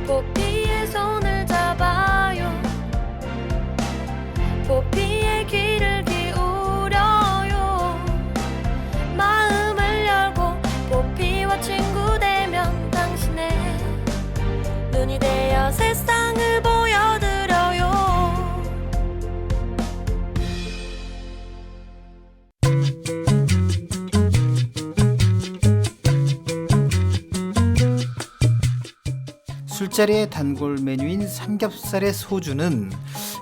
포피의 손을 잡아요. 포피의 귀를 기울여요. 마음을 열고 포피와 친구 되면 당신의 눈이 되어 세상을 보여드려요. 술자리의 단골 메뉴인 삼겹살의 소주는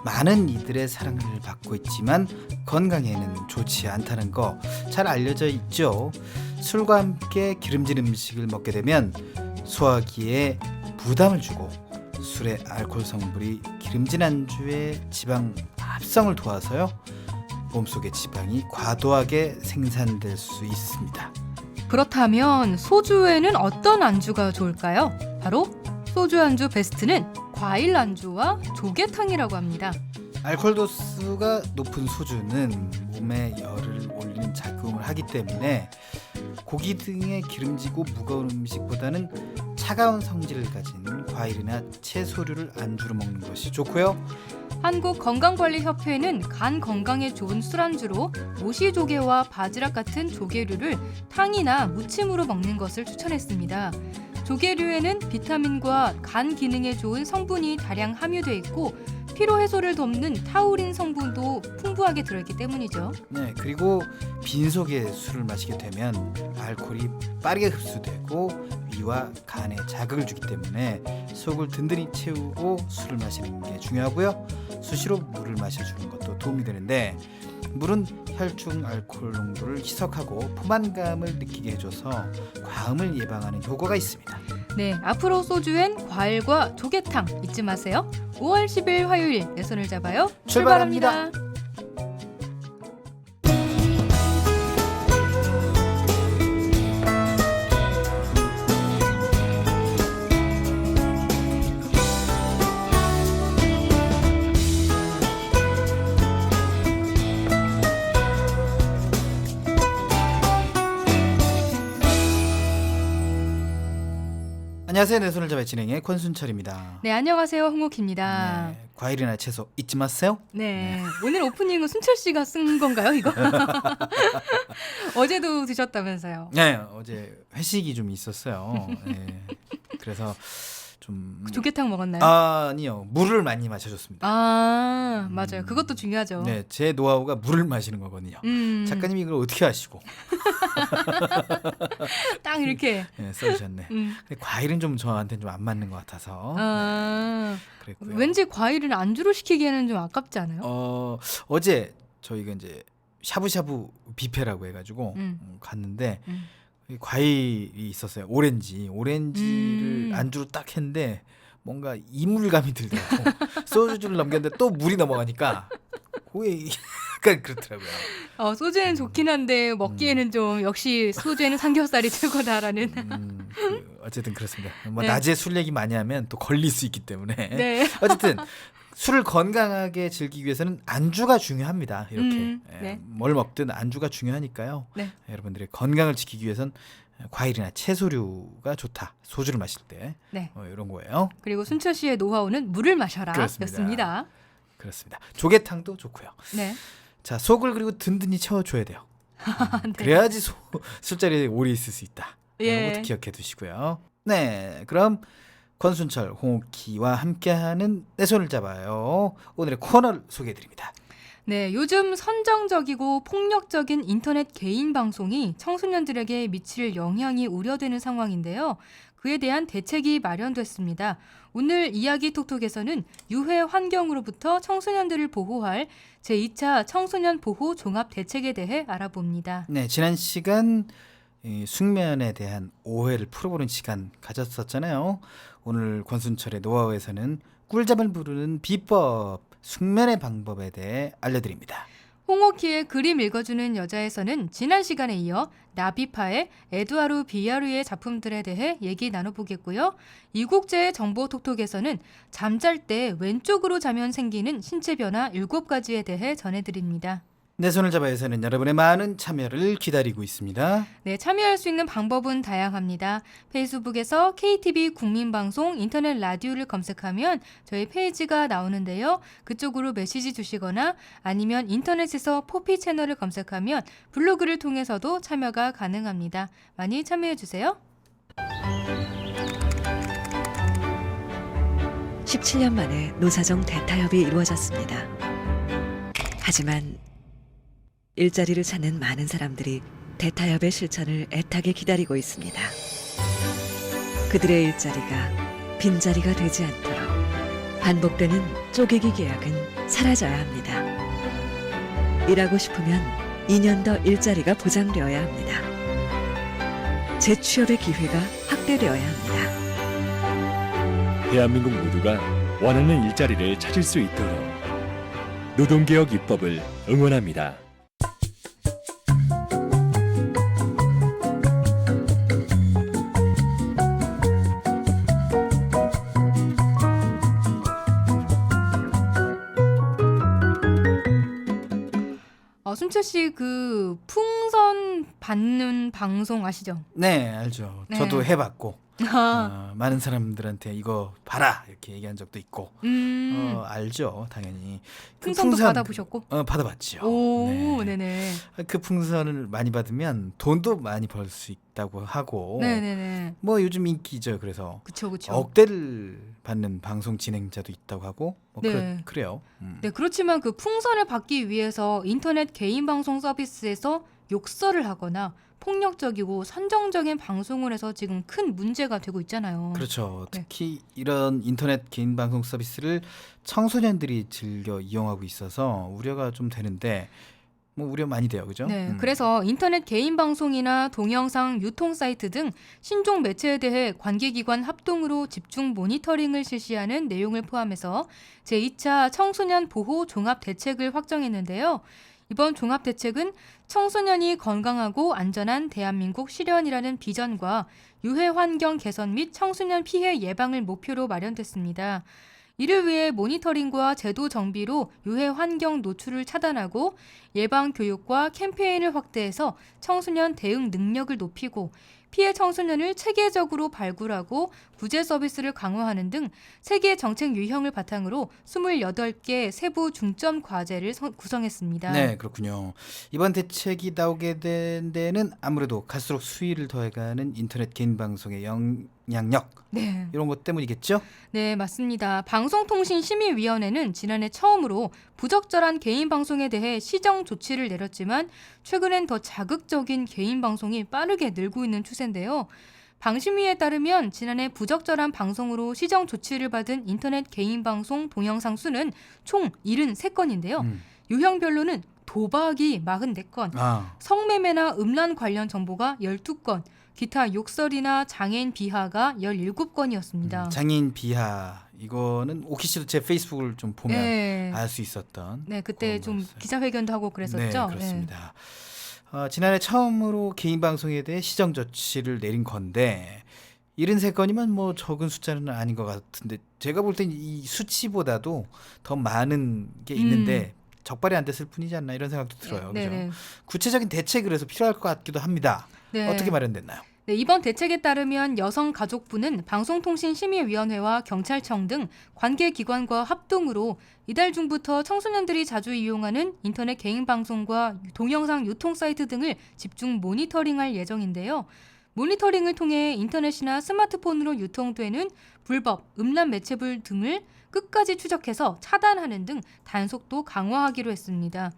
많은 이들의 사랑을 받고 있지만 건강에는 좋지 않다는 거 잘 알려져 있죠. 술과 함께 기름진 음식을 먹게 되면 소화기에 부담을 주고 술의 알코올 성분이 기름진 안주의 지방 합성을 도와서요, 몸속의 지방이 과도하게 생산될 수 있습니다. 그렇다면 소주에는 어떤 안주가 좋을까요? 바로 소주 안주 베스트는 과일 안주와 조개탕이라고 합니다. 알코올 도수가 높은 소주는 몸에 열을 올리는 작용을 하기 때문에 고기 등의 기름지고 무거운 음식보다는 차가운 성질을 가진 과일이나 채소류를 안주로 먹는 것이 좋고요. 한국건강관리협회는 간 건강에 좋은 술안주로 모시조개와 바지락 같은 조개류를 탕이나 무침으로 먹는 것을 추천했습니다. 조개류에는 비타민과 간 기능에 좋은 성분이 다량 함유되어 있고 피로 해소를 돕는 타우린 성분도 풍부하게 들어있기 때문이죠. 네, 그리고 빈속에 술을 마시게 되면 알코올이 빠르게 흡수되고 위와 간에 자극을 주기 때문에 속을 든든히 채우고 술을 마시는 게 중요하고요. 수시로 물을 마셔주는 것도 도움이 되는데, 물은 혈중 알코올 농도를 희석하고 포만감을 느끼게 해줘서 과음을 예방하는 효과가 있습니다. 네, 앞으로 소주엔 과일과 조개탕 잊지 마세요. 5월 10일 화요일 내 손을 잡아요. 출발합니다. 안녕하세요. 내 손을 잡아 진행의 권순철입니다. 네, 안녕하세요. 홍옥희입니다. 네, 과일이나 채소 잊지 마세요. 네, 오늘 오프닝은 순철 씨가 쓴 건가요, 이거? 어제도 드셨다면서요? 네, 어제 회식이 좀 있었어요. 네, 그래서 좀 조개탕 먹었나요? 아니요, 물을 많이 마셔줬습니다. 맞아요. 그것도 중요하죠. 네, 제 노하우가 물을 마시는 거거든요. 작가님이 이걸 어떻게 아시고? 딱 이렇게. 네, 써주셨네. 근데 과일은 좀 저한테는 좀 안 맞는 것 같아서 그랬고요. 왠지 과일을 안주로 시키기에는 좀 아깝지 않아요? 어제 저희가 이제 샤브샤브 뷔페라고 해가지고 갔는데 과일이 있었어요. 오렌지를 안주로 딱 했는데 뭔가 이물감이 들더라고. 소주를 넘겼는데 또 물이 넘어가니까 그게 약간 그렇더라고요. 소주에는 좋긴 한데 먹기에는 좀 역시 소주에는 삼겹살이 최고다라는. 어쨌든 그렇습니다. 뭐 네. 낮에 술 얘기 많이 하면 또 걸릴 수 있기 때문에. 네. 어쨌든 술을 건강하게 즐기기 위해서는 안주가 중요합니다. 이렇게 네. 뭘 먹든 안주가 중요하니까요. 네. 여러분들의 건강을 지키기 위해서는 과일이나 채소류가 좋다. 소주를 마실 때 네. 이런 거예요. 그리고 순철 씨의 노하우는 물을 마셔라 그렇습니다. 였습니다. 그렇습니다. 조개탕도 좋고요. 네. 자, 속을 그리고 든든히 채워줘야 돼요. 네. 그래야지 술자리에 오래 있을 수 있다. 예. 이것도 기억해 두시고요. 네, 그럼 권순철, 홍옥희와 함께하는 내 손을 잡아요. 오늘의 코너를 소개해드립니다. 네, 요즘 선정적이고 폭력적인 인터넷 개인 방송이 청소년들에게 미칠 영향이 우려되는 상황인데요. 그에 대한 대책이 마련됐습니다. 오늘 이야기 톡톡에서는 유해 환경으로부터 청소년들을 보호할 제2차 청소년 보호 종합 대책에 대해 알아봅니다. 네, 지난 시간 이 숙면에 대한 오해를 풀어보는 시간 가졌었잖아요. 오늘 권순철의 노하우에서는 꿀잠을 부르는 비법, 숙면의 방법에 대해 알려드립니다. 홍옥희의 그림 읽어주는 여자에서는 지난 시간에 이어 나비파의 에두아르 비아르의 작품들에 대해 얘기 나눠보겠고요. 이국제의 정보 톡톡에서는 잠잘 때 왼쪽으로 자면 생기는 신체 변화 7가지에 대해 전해드립니다. 내 손을 잡아요서는 여러분의 많은 참여를 기다리고 있습니다. 네, 참여할 수 있는 방법은 다양합니다. 페이스북에서 KTV 국민방송 인터넷 라디오를 검색하면 저희 페이지가 나오는데요. 그쪽으로 메시지 주시거나 아니면 인터넷에서 포피 채널을 검색하면 블로그를 통해서도 참여가 가능합니다. 많이 참여해 주세요. 17년 만에 노사정 대타협이 이루어졌습니다. 하지만 일자리를 찾는 많은 사람들이 대타협의 실천을 애타게 기다리고 있습니다. 그들의 일자리가 빈자리가 되지 않도록 반복되는 쪼개기 계약은 사라져야 합니다. 일하고 싶으면 2년 더 일자리가 보장되어야 합니다. 재취업의 기회가 확대되어야 합니다. 대한민국 모두가 원하는 일자리를 찾을 수 있도록 노동개혁 입법을 응원합니다. 순철 씨 그 풍선 받는 방송 아시죠? 네, 알죠. 네. 저도 해봤고 많은 사람들한테 이거 봐라 이렇게 얘기한 적도 있고 알죠, 당연히. 그 풍선도 풍선, 받아보셨고? 받아봤죠. 오, 네. 네네. 그 풍선을 많이 받으면 돈도 많이 벌 수 있다고 하고 네네네. 뭐 요즘 인기죠. 그래서 그쵸. 억대를 받는 방송 진행자도 있다고 하고 뭐 네. 그래요. 네, 그렇지만 그 풍선을 받기 위해서 인터넷 개인 방송 서비스에서 욕설을 하거나 폭력적이고 선정적인 방송을 해서 지금 큰 문제가 되고 있잖아요. 그렇죠. 네. 특히 이런 인터넷 개인 방송 서비스를 청소년들이 즐겨 이용하고 있어서 우려가 좀 되는데 뭐 우려 많이 돼요, 그죠? 네, 그래서 인터넷 개인 방송이나 동영상 유통 사이트 등 신종 매체에 대해 관계기관 합동으로 집중 모니터링을 실시하는 내용을 포함해서 제2차 청소년 보호 종합 대책을 확정했는데요. 이번 종합 대책은 청소년이 건강하고 안전한 대한민국 실현이라는 비전과 유해 환경 개선 및 청소년 피해 예방을 목표로 마련됐습니다. 이를 위해 모니터링과 제도 정비로 유해 환경 노출을 차단하고 예방 교육과 캠페인을 확대해서 청소년 대응 능력을 높이고 피해 청소년을 체계적으로 발굴하고 구제 서비스를 강화하는 등 세계 정책 유형을 바탕으로 28개 세부 중점 과제를 구성했습니다. 네, 그렇군요. 이번 대책이 나오게 된 데는 아무래도 갈수록 수위를 더해가는 인터넷 개인 방송의 영향력 네. 이런 것 때문이겠죠? 네, 맞습니다. 방송통신심의위원회는 지난해 처음으로 부적절한 개인 방송에 대해 시정 조치를 내렸지만 최근엔 더 자극적인 개인 방송이 빠르게 늘고 있는 추세인데요. 방심위에 따르면 지난해 부적절한 방송으로 시정 조치를 받은 인터넷 개인 방송 동영상 수는 총 73건인데요. 유형별로는 도박이 44건, 성매매나 음란 관련 정보가 12건, 기타 욕설이나 장애인 비하가 17건이었습니다. 장애인 비하 이거는 오키 씨도 제 페이스북을 좀 보면 네. 알 수 있었던. 네, 그때 그런 좀 거였어요. 기자회견도 하고 그랬었죠. 네, 그렇습니다. 지난해 처음으로 개인 방송에 대해 시정 조치를 내린 건데 73건이면 뭐 적은 숫자는 아닌 것 같은데 제가 볼 땐 이 수치보다도 더 많은 게 있는데 적발이 안 됐을 뿐이지 않나 이런 생각도 들어요. 네, 그죠? 네. 구체적인 대책이 그래서 필요할 것 같기도 합니다. 네. 어떻게 마련됐나요? 네, 이번 대책에 따르면 여성가족부는 방송통신심의위원회와 경찰청 등 관계기관과 합동으로 이달 중부터 청소년들이 자주 이용하는 인터넷 개인 방송과 동영상 유통 사이트 등을 집중 모니터링할 예정인데요. 모니터링을 통해 인터넷이나 스마트폰으로 유통되는 불법, 음란 매체물 등을 끝까지 추적해서 차단하는 등 단속도 강화하기로 했습니다.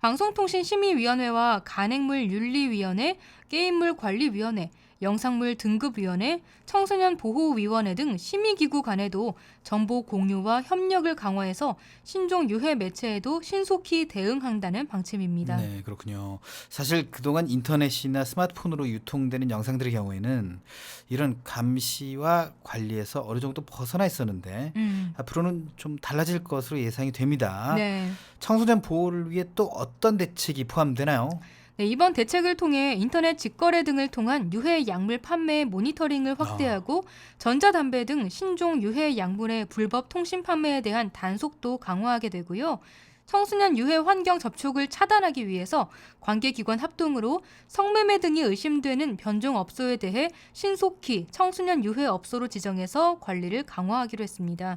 방송통신심의위원회와 간행물윤리위원회, 게임물관리위원회, 영상물 등급위원회, 청소년보호위원회 등 심의기구 간에도 정보 공유와 협력을 강화해서 신종 유해 매체에도 신속히 대응한다는 방침입니다. 네, 그렇군요. 사실 그동안 인터넷이나 스마트폰으로 유통되는 영상들의 경우에는 이런 감시와 관리에서 어느 정도 벗어나 있었는데 앞으로는 좀 달라질 것으로 예상이 됩니다. 네. 청소년 보호를 위해 또 어떤 대책이 포함되나요? 네, 이번 대책을 통해 인터넷 직거래 등을 통한 유해 약물 판매 모니터링을 확대하고 전자담배 등 신종 유해 약물의 불법 통신 판매에 대한 단속도 강화하게 되고요. 청소년 유해 환경 접촉을 차단하기 위해서 관계기관 합동으로 성매매 등이 의심되는 변종업소에 대해 신속히 청소년 유해 업소로 지정해서 관리를 강화하기로 했습니다.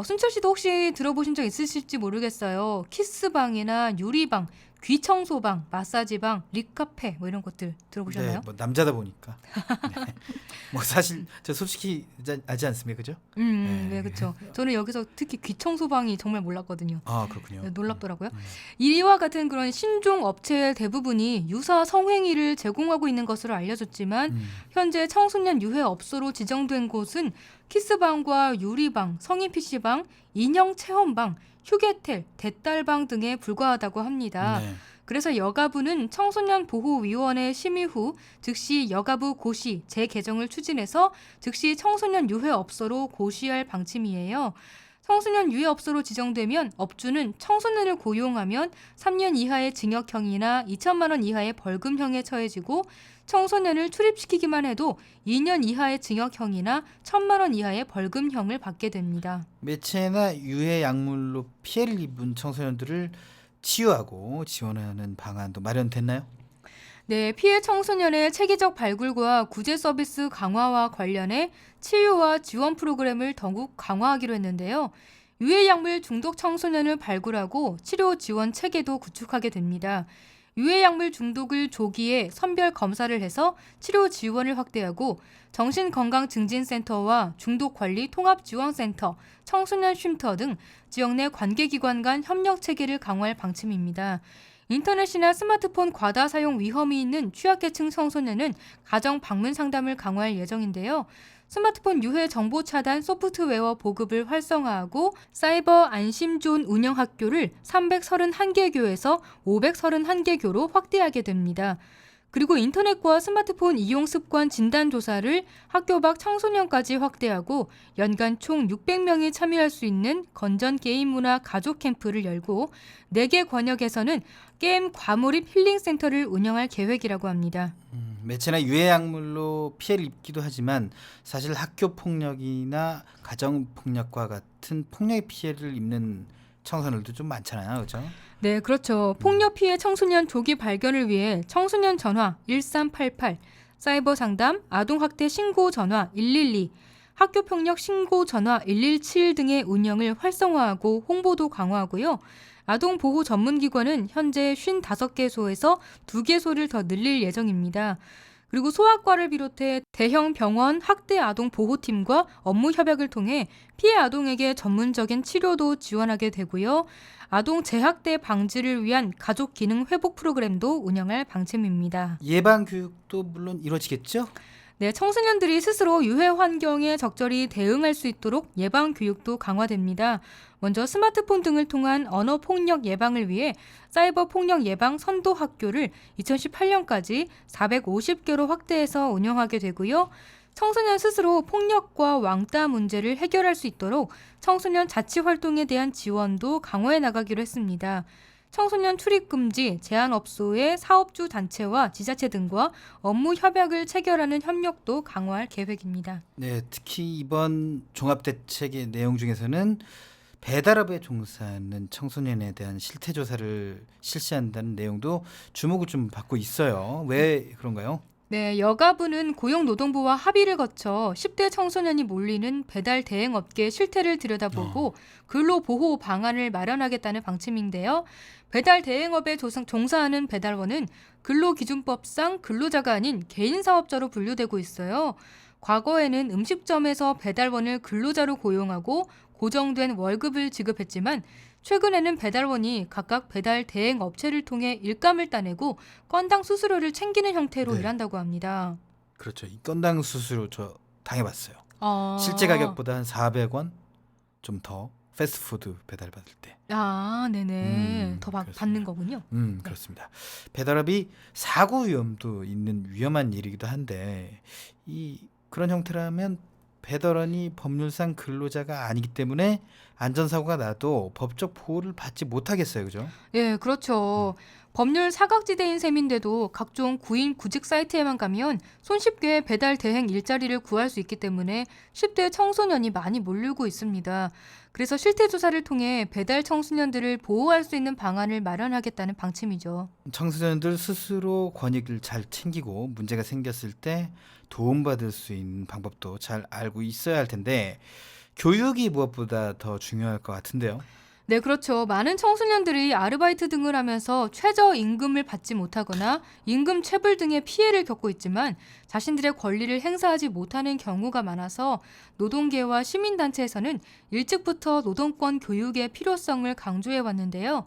순철 씨도 혹시 들어보신 적 있으실지 모르겠어요. 키스방이나 유리방, 귀청소방, 마사지방, 립카페 뭐 이런 것들 들어보셨나요? 네, 뭐 남자다 보니까. 네. 뭐 사실 저 솔직히 아지 않습니까, 그죠? 네, 그렇죠. 저는 여기서 특히 귀청소방이 정말 몰랐거든요. 아, 그렇군요. 네, 놀랍더라고요. 이와 같은 그런 신종 업체 대부분이 유사 성행위를 제공하고 있는 것으로 알려졌지만 현재 청소년 유해 업소로 지정된 곳은 키스방과 유리방, 성인 PC방, 인형 체험방, 휴게텔, 대딸방 등에 불과하다고 합니다. 네. 그래서 여가부는 청소년보호위원회 심의 후 즉시 여가부 고시 재개정을 추진해서 즉시 청소년 유해 업소로 고시할 방침이에요. 청소년 유해 업소로 지정되면 업주는 청소년을 고용하면 3년 이하의 징역형이나 2천만 원 이하의 벌금형에 처해지고 청소년을 출입시키기만 해도 2년 이하의 징역형이나 1천만 원 이하의 벌금형을 받게 됩니다. 매체나 유해 약물로 피해를 입은 청소년들을 치유하고 지원하는 방안도 마련됐나요? 네, 피해 청소년의 체계적 발굴과 구제 서비스 강화와 관련해 치유와 지원 프로그램을 더욱 강화하기로 했는데요. 유해 약물 중독 청소년을 발굴하고 치료 지원 체계도 구축하게 됩니다. 유해 약물 중독을 조기에 선별 검사를 해서 치료 지원을 확대하고 정신건강증진센터와 중독관리 통합지원센터, 청소년 쉼터 등 지역 내 관계기관 간 협력 체계를 강화할 방침입니다. 인터넷이나 스마트폰 과다 사용 위험이 있는 취약계층 청소년은 가정 방문 상담을 강화할 예정인데요. 스마트폰 유해 정보 차단 소프트웨어 보급을 활성화하고 사이버 안심존 운영 학교를 331개 교에서 531개 교로 확대하게 됩니다. 그리고 인터넷과 스마트폰 이용 습관 진단 조사를 학교 밖 청소년까지 확대하고 연간 총 600명이 참여할 수 있는 건전 게임 문화 가족 캠프를 열고 4개 권역에서는 게임 과몰입 힐링 센터를 운영할 계획이라고 합니다. 매체나 유해 약물로 피해를 입기도 하지만 사실 학교 폭력이나 가정 폭력과 같은 폭력의 피해를 입는 청소년들도 좀 많잖아요, 그렇죠? 네, 그렇죠. 폭력 피해 청소년 조기 발견을 위해 청소년 전화 1388, 사이버 상담, 아동학대 신고 전화 112, 학교 폭력 신고 전화 117 등의 운영을 활성화하고 홍보도 강화하고요. 아동보호 전문기관은 현재 55개소에서 2개소를 더 늘릴 예정입니다. 그리고 소아과를 비롯해 대형 병원 학대 아동 보호팀과 업무 협약을 통해 피해 아동에게 전문적인 치료도 지원하게 되고요. 아동 재학대 방지를 위한 가족 기능 회복 프로그램도 운영할 방침입니다. 예방 교육도 물론 이루어지겠죠? 네, 청소년들이 스스로 유해 환경에 적절히 대응할 수 있도록 예방 교육도 강화됩니다. 먼저 스마트폰 등을 통한 언어 폭력 예방을 위해 사이버 폭력 예방 선도 학교를 2018년까지 450개로 확대해서 운영하게 되고요. 청소년 스스로 폭력과 왕따 문제를 해결할 수 있도록 청소년 자치 활동에 대한 지원도 강화해 나가기로 했습니다. 청소년 출입금지, 제한업소의 사업주 단체와 지자체 등과 업무 협약을 체결하는 협력도 강화할 계획입니다. 네, 특히 이번 종합대책의 내용 중에서는 배달업에 종사하는 청소년에 대한 실태조사를 실시한다는 내용도 주목을 좀 받고 있어요. 왜 그런가요? 네, 여가부는 고용노동부와 합의를 거쳐 10대 청소년이 몰리는 배달 대행업계 실태를 들여다보고 근로보호 방안을 마련하겠다는 방침인데요. 배달 대행업에 종사하는 배달원은 근로기준법상 근로자가 아닌 개인사업자로 분류되고 있어요. 과거에는 음식점에서 배달원을 근로자로 고용하고 고정된 월급을 지급했지만 최근에는 배달원이 각각 배달 대행 업체를 통해 일감을 따내고 건당 수수료를 챙기는 형태로 네. 일한다고 합니다. 그렇죠. 이 건당 수수료 저 당해봤어요. 아. 실제 가격보다 한 400원 좀 더 패스트푸드 배달 받을 때. 아, 네네. 더 그렇습니다. 받는 거군요. 그렇습니다. 배달업이 사고 위험도 있는 위험한 일이기도 한데 그런 형태라면 배달원이 법률상 근로자가 아니기 때문에 안전사고가 나도 법적 보호를 받지 못하겠어요. 그죠? 예, 그렇죠. 법률 사각지대인 셈인데도 각종 구인 구직 사이트에만 가면 손쉽게 배달 대행 일자리를 구할 수 있기 때문에 10대 청소년이 많이 몰리고 있습니다. 그래서 실태 조사를 통해 배달 청소년들을 보호할 수 있는 방안을 마련하겠다는 방침이죠. 청소년들 스스로 권익을 잘 챙기고 문제가 생겼을 때 도움받을 수 있는 방법도 잘 알고 있어야 할 텐데 교육이 무엇보다 더 중요할 것 같은데요. 네, 그렇죠. 많은 청소년들이 아르바이트 등을 하면서 최저임금을 받지 못하거나 임금 체불 등의 피해를 겪고 있지만 자신들의 권리를 행사하지 못하는 경우가 많아서 노동계와 시민단체에서는 일찍부터 노동권 교육의 필요성을 강조해 왔는데요.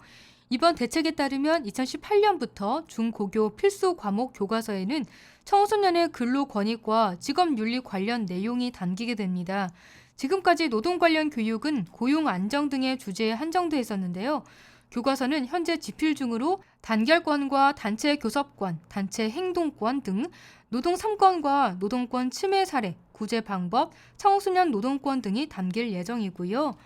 이번 대책에 따르면 2018년부터 중고교 필수 과목 교과서에는 청소년의 근로 권익과 직업 윤리 관련 내용이 담기게 됩니다. 지금까지 노동 관련 교육은 고용 안정 등의 주제에 한정돼 있었는데요. 교과서는 현재 집필 중으로 단결권과 단체 교섭권, 단체 행동권 등 노동 3권과 노동권 침해 사례, 구제 방법, 청소년 노동권 등이 담길 예정이고요.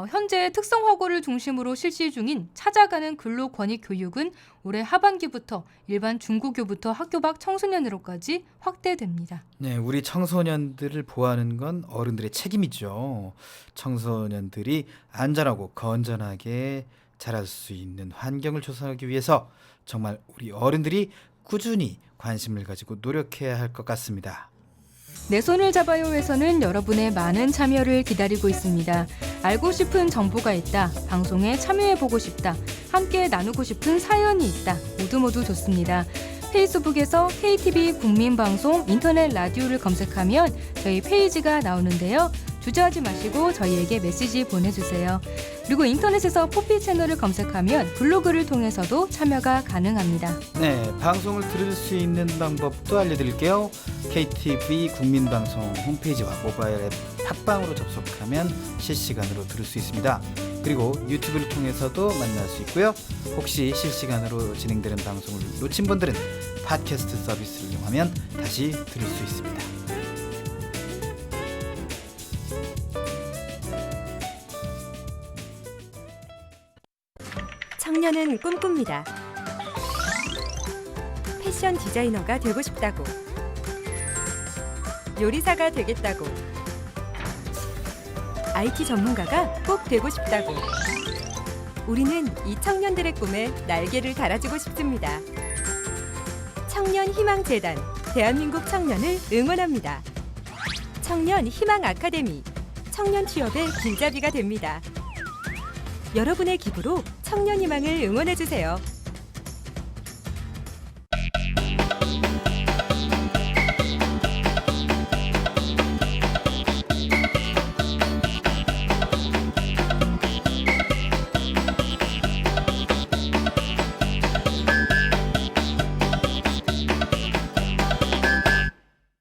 현재 특성화고를 중심으로 실시 중인 찾아가는 근로권익 교육은 올해 하반기부터 일반 중고교부터 학교 밖 청소년으로까지 확대됩니다. 네, 우리 청소년들을 보호하는 건 어른들의 책임이죠. 청소년들이 안전하고 건전하게 자랄 수 있는 환경을 조성하기 위해서 정말 우리 어른들이 꾸준히 관심을 가지고 노력해야 할 것 같습니다. 내 손을 잡아요에서는 여러분의 많은 참여를 기다리고 있습니다. 알고 싶은 정보가 있다, 방송에 참여해보고 싶다, 함께 나누고 싶은 사연이 있다, 모두 좋습니다. 페이스북에서 KTV 국민방송 인터넷 라디오를 검색하면 저희 페이지가 나오는데요. 주저하지 마시고 저희에게 메시지 보내주세요. 그리고 인터넷에서 포피 채널을 검색하면 블로그를 통해서도 참여가 가능합니다. 네, 방송을 들을 수 있는 방법도 알려드릴게요. KTV 국민방송 홈페이지와 모바일 앱 팟빵으로 접속하면 실시간으로 들을 수 있습니다. 그리고 유튜브를 통해서도 만날 수 있고요. 혹시 실시간으로 진행되는 방송을 놓친 분들은 팟캐스트 서비스를 이용하면 다시 들을 수 있습니다. 청년은 꿈꿉니다. 패션 디자이너가 되고 싶다고, 요리사가 되겠다고, IT 전문가가 꼭 되고 싶다고. 우리는 이 청년들의 꿈에 날개를 달아주고 싶습니다. 청년희망재단, 대한민국 청년을 응원합니다. 청년 희망 아카데미, 청년 취업의 길잡이가 됩니다. 여러분의 기부로 청년 희망을 응원해주세요.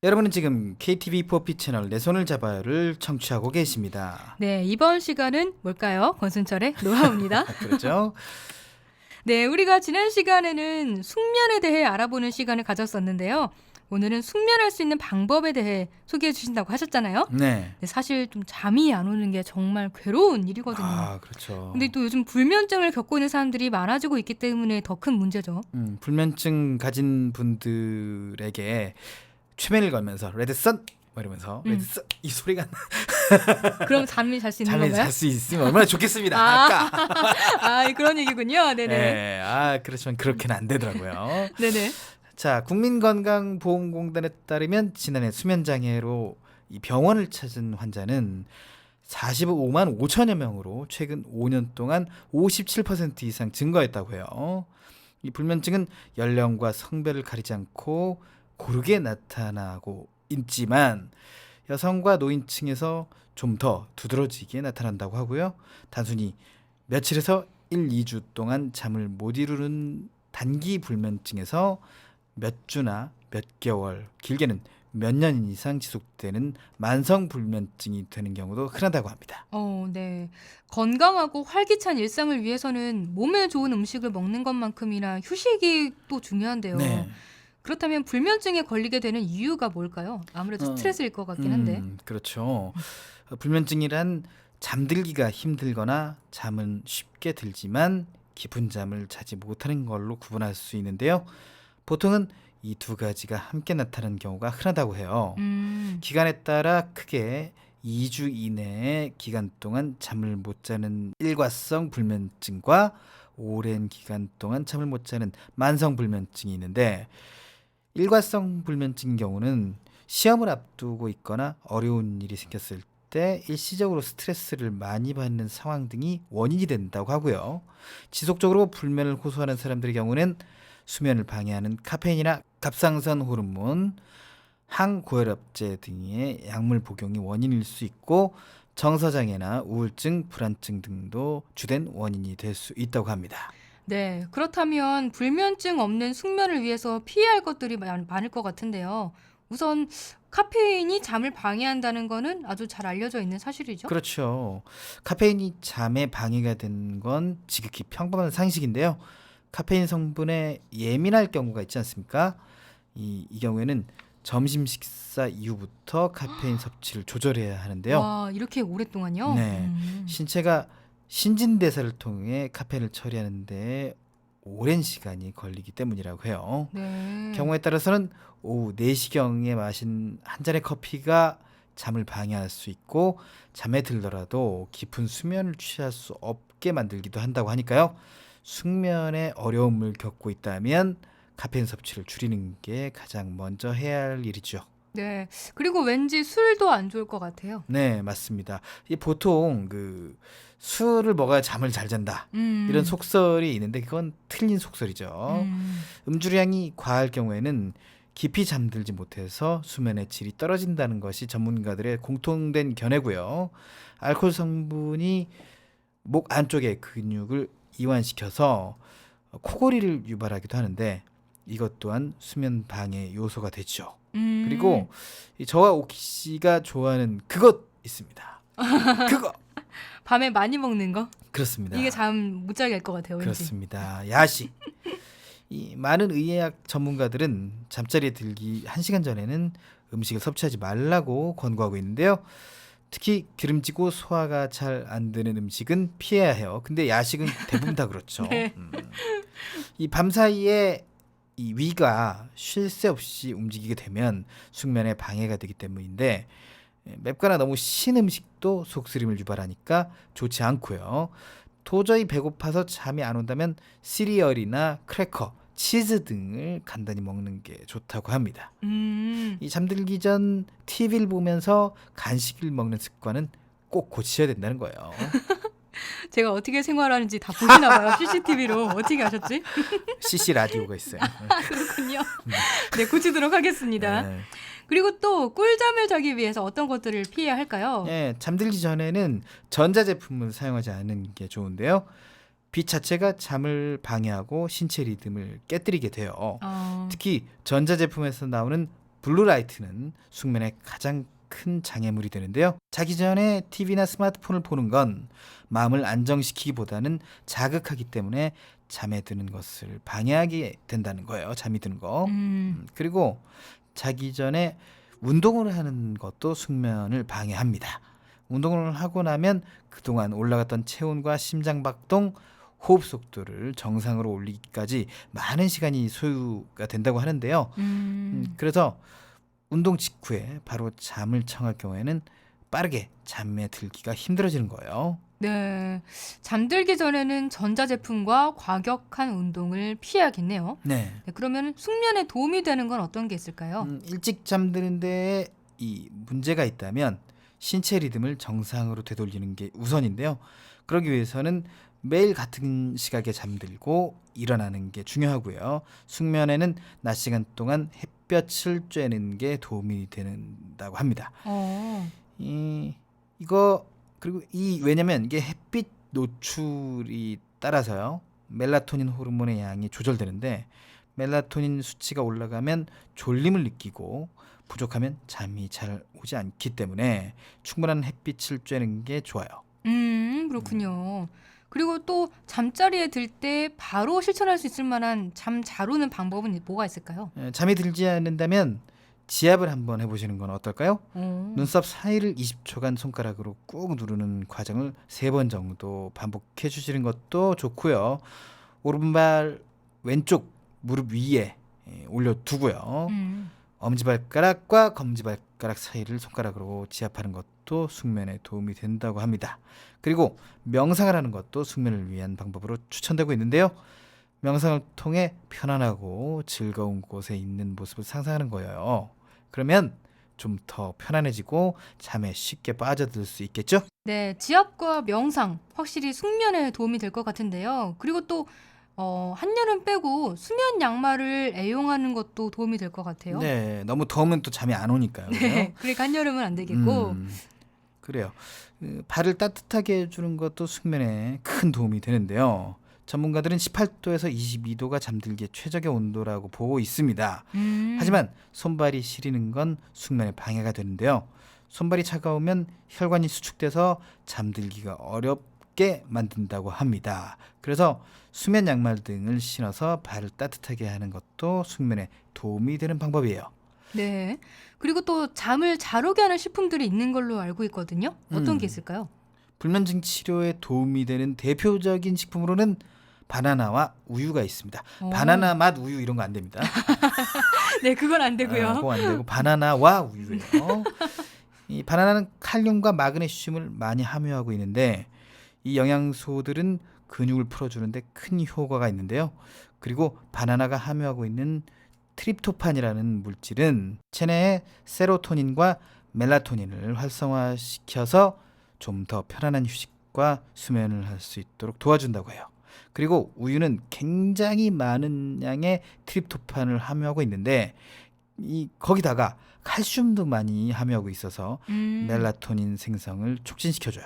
여러분은 지금 KTV 포피 채널 내 손을 잡아요를 청취하고 계십니다. 네, 이번 시간은 뭘까요? 권순철의 노하우입니다. 그렇죠? 네, 우리가 지난 시간에는 숙면에 대해 알아보는 시간을 가졌었는데요. 오늘은 숙면할 수 있는 방법에 대해 소개해 주신다고 하셨잖아요. 네. 네, 사실 좀 잠이 안 오는 게 정말 괴로운 일이거든요. 아, 그렇죠. 근데 또 요즘 불면증을 겪고 있는 사람들이 많아지고 있기 때문에 더 큰 문제죠. 불면증 가진 분들에게 최면을 걸면서 레드선 이러면서 레드선 이 소리가 그럼 잠이 잘 수 있는 잠에 건가요? 잘 수 있으면 얼마나 좋겠습니다. 아. 아까. 아, 그런 얘기군요. 네네. 네. 아, 그렇지만 그렇게는 안 되더라고요. 네네. 자, 국민건강보험공단에 따르면 지난해 수면장애로 이 병원을 찾은 환자는 45만 5천여 명으로 최근 5년 동안 57% 이상 증가했다고 해요. 이 불면증은 연령과 성별을 가리지 않고 고르게 나타나고 있지만 여성과 노인층에서 좀 더 두드러지게 나타난다고 하고요. 단순히 며칠에서 1, 2주 동안 잠을 못 이루는 단기 불면증에서 몇 주나 몇 개월, 길게는 몇 년 이상 지속되는 만성 불면증이 되는 경우도 흔하다고 합니다. 네. 건강하고 활기찬 일상을 위해서는 몸에 좋은 음식을 먹는 것만큼이나 휴식이 또 중요한데요. 네. 그렇다면 불면증에 걸리게 되는 이유가 뭘까요? 아무래도 스트레스일 것 같긴 한데. 그렇죠. 불면증이란 잠들기가 힘들거나 잠은 쉽게 들지만 깊은 잠을 자지 못하는 걸로 구분할 수 있는데요. 보통은 이 두 가지가 함께 나타나는 경우가 흔하다고 해요. 기간에 따라 크게 2주 이내의 기간 동안 잠을 못 자는 일과성 불면증과 오랜 기간 동안 잠을 못 자는 만성 불면증이 있는데, 일과성 불면증인 경우는 시험을 앞두고 있거나 어려운 일이 생겼을 때 일시적으로 스트레스를 많이 받는 상황 등이 원인이 된다고 하고요. 지속적으로 불면을 호소하는 사람들의 경우는 수면을 방해하는 카페인이나 갑상선 호르몬, 항고혈압제 등의 약물 복용이 원인일 수 있고, 정서장애나 우울증, 불안증 등도 주된 원인이 될 수 있다고 합니다. 네, 그렇다면 불면증 없는 숙면을 위해서 피해야 할 것들이 많을 것 같은데요. 우선 카페인이 잠을 방해한다는 거는 아주 잘 알려져 있는 사실이죠. 그렇죠. 카페인이 잠에 방해가 되는 건 지극히 평범한 상식인데요. 카페인 성분에 예민할 경우가 있지 않습니까? 이 경우에는 점심 식사 이후부터 카페인 섭취를 조절해야 하는데요. 와, 이렇게 오랫동안요? 네. 신체가 신진대사를 통해 카페인을 처리하는데 오랜 시간이 걸리기 때문이라고 해요. 네. 경우에 따라서는 오후 4시경에 마신 한 잔의 커피가 잠을 방해할 수 있고, 잠에 들더라도 깊은 수면을 취할 수 없게 만들기도 한다고 하니까요. 숙면에 어려움을 겪고 있다면 카페인 섭취를 줄이는 게 가장 먼저 해야 할 일이죠. 네. 그리고 왠지 술도 안 좋을 것 같아요. 네, 맞습니다. 이 보통 술을 먹어야 잠을 잘 잔다, 이런 속설이 있는데 그건 틀린 속설이죠. 음주량이 과할 경우에는 깊이 잠들지 못해서 수면의 질이 떨어진다는 것이 전문가들의 공통된 견해고요. 알코올 성분이 목 안쪽의 근육을 이완시켜서 코골이를 유발하기도 하는데, 이것 또한 수면 방해 요소가 되죠. 그리고 저와 오키 씨가 좋아하는 그것 있습니다. 그거. 밤에 많이 먹는 거? 그렇습니다. 이게 잠 못 자게 할 것 같아요, 왠지. 그렇습니다. 야식. 이 많은 의학 전문가들은 잠자리에 들기 1시간 전에는 음식을 섭취하지 말라고 권고하고 있는데요. 특히 기름지고 소화가 잘 안 되는 음식은 피해야 해요. 근데 야식은 대부분 다 그렇죠. 네. 이 밤 사이에 이 위가 쉴 새 없이 움직이게 되면 숙면에 방해가 되기 때문인데, 맵거나 너무 신 음식도 속쓰림을 유발하니까 좋지 않고요. 도저히 배고파서 잠이 안 온다면 시리얼이나 크래커, 치즈 등을 간단히 먹는 게 좋다고 합니다. 이 잠들기 전 TV를 보면서 간식을 먹는 습관은 꼭 고치셔야 된다는 거예요. 제가 어떻게 생활하는지 다 보시나 봐요. CCTV로. 어떻게 아셨지? CC 라디오가 있어요. 그렇군요. 네, 고치도록 하겠습니다. 네. 그리고 또 꿀잠을 자기 위해서 어떤 것들을 피해야 할까요? 네, 잠들기 전에는 전자제품을 사용하지 않는 게 좋은데요. 빛 자체가 잠을 방해하고 신체 리듬을 깨뜨리게 돼요. 특히 전자제품에서 나오는 블루라이트는 숙면에 가장 큰 장애물이 되는데요. 자기 전에 TV나 스마트폰을 보는 건 마음을 안정시키기보다는 자극하기 때문에 잠에 드는 것을 방해하게 된다는 거예요. 잠이 드는 거. 그리고 자기 전에 운동을 하는 것도 숙면을 방해합니다. 운동을 하고 나면 그동안 올라갔던 체온과 심장박동, 호흡 속도를 정상으로 올리기까지 많은 시간이 소요가 된다고 하는데요. 그래서 운동 직후에 바로 잠을 청할 경우에는 빠르게 잠에 들기가 힘들어지는 거예요. 네. 잠들기 전에는 전자제품과 과격한 운동을 피해야겠네요. 네. 네, 그러면 숙면에 도움이 되는 건 어떤 게 있을까요? 일찍 잠드는 데에 이 문제가 있다면 신체 리듬을 정상으로 되돌리는 게 우선인데요. 그러기 위해서는 매일 같은 시각에 잠들고 일어나는 게 중요하고요. 숙면에는 낮 시간 동안 햇볕을 쬐는 게 도움이 된다고 합니다. 그리고 왜냐면 이게 햇빛 노출이 따라서요. 멜라토닌 호르몬의 양이 조절되는데, 멜라토닌 수치가 올라가면 졸림을 느끼고 부족하면 잠이 잘 오지 않기 때문에 충분한 햇빛을 쬐는 게 좋아요. 그렇군요. 그리고 또 잠자리에 들 때 바로 실천할 수 있을 만한 잠 잘 오는 방법은 뭐가 있을까요? 잠이 들지 않는다면 지압을 한번 해보시는 건 어떨까요? 어. 눈썹 사이를 20초간 손가락으로 꾹 누르는 과정을 3번 정도 반복해 주시는 것도 좋고요. 오른발 왼쪽 무릎 위에 올려두고요. 엄지발가락과 검지발가락 사이를 손가락으로 지압하는 것도 숙면에 도움이 된다고 합니다. 그리고 명상을 하는 것도 숙면을 위한 방법으로 추천되고 있는데요. 명상을 통해 편안하고 즐거운 곳에 있는 모습을 상상하는 거예요. 그러면 좀 더 편안해지고 잠에 쉽게 빠져들 수 있겠죠? 네, 지압과 명상 확실히 숙면에 도움이 될 것 같은데요. 그리고 또 한여름 빼고 수면 양말을 애용하는 것도 도움이 될 것 같아요. 네, 너무 더우면 또 잠이 안 오니까요. 네, 그러니까 한여름은 안 되겠고. 그래요. 발을 따뜻하게 해주는 것도 숙면에 큰 도움이 되는데요. 전문가들은 18도에서 22도가 잠들기에 최적의 온도라고 보고 있습니다. 하지만 손발이 시리는 건 숙면에 방해가 되는데요. 손발이 차가우면 혈관이 수축돼서 잠들기가 어렵게 만든다고 합니다. 그래서 수면 양말 등을 신어서 발을 따뜻하게 하는 것도 숙면에 도움이 되는 방법이에요. 네. 그리고 또 잠을 잘 오게 하는 식품들이 있는 걸로 알고 있거든요. 어떤 게 있을까요? 불면증 치료에 도움이 되는 대표적인 식품으로는 바나나와 우유가 있습니다. 바나나 맛 우유 이런 거 안 됩니다. 네, 그건 안 되고요. 그거 안 되고 바나나와 우유예요. 이 바나나는 칼륨과 마그네슘을 많이 함유하고 있는데 이 영양소들은 근육을 풀어주는데 큰 효과가 있는데요. 그리고 바나나가 함유하고 있는 트립토판이라는 물질은 체내의 세로토닌과 멜라토닌을 활성화시켜서 좀 더 편안한 휴식과 수면을 할 수 있도록 도와준다고 해요. 그리고 우유는 굉장히 많은 양의 트립토판을 함유하고 있는데 거기다가 칼슘도 많이 함유하고 있어서 멜라토닌 생성을 촉진시켜줘요.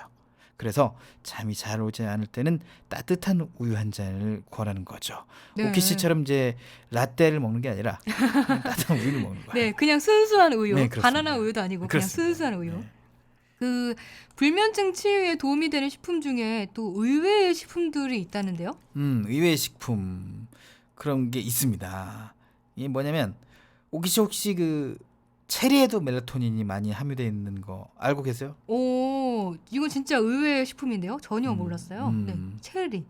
그래서 잠이 잘 오지 않을 때는 따뜻한 우유 한 잔을 권하는 거죠. 네. 오키 씨처럼 이제 라떼를 먹는 게 아니라 그냥 따뜻한 우유를 먹는 거예요. 네, 그냥 순수한 우유. 네, 그렇습니다. 바나나 우유도 아니고 그냥 그렇습니다. 순수한 우유. 네. 그 불면증 치유에 도움이 되는 식품 중에 또 의외의 식품들이 있다는데요. 의외의 식품 그런 게 있습니다. 이게 뭐냐면 오키 씨 혹시 그 체리에도 멜라토닌이 많이 함유되어 있는 거 알고 계세요? 오, 이건 진짜 의외의 식품인데요. 전혀 몰랐어요. 네, 체리.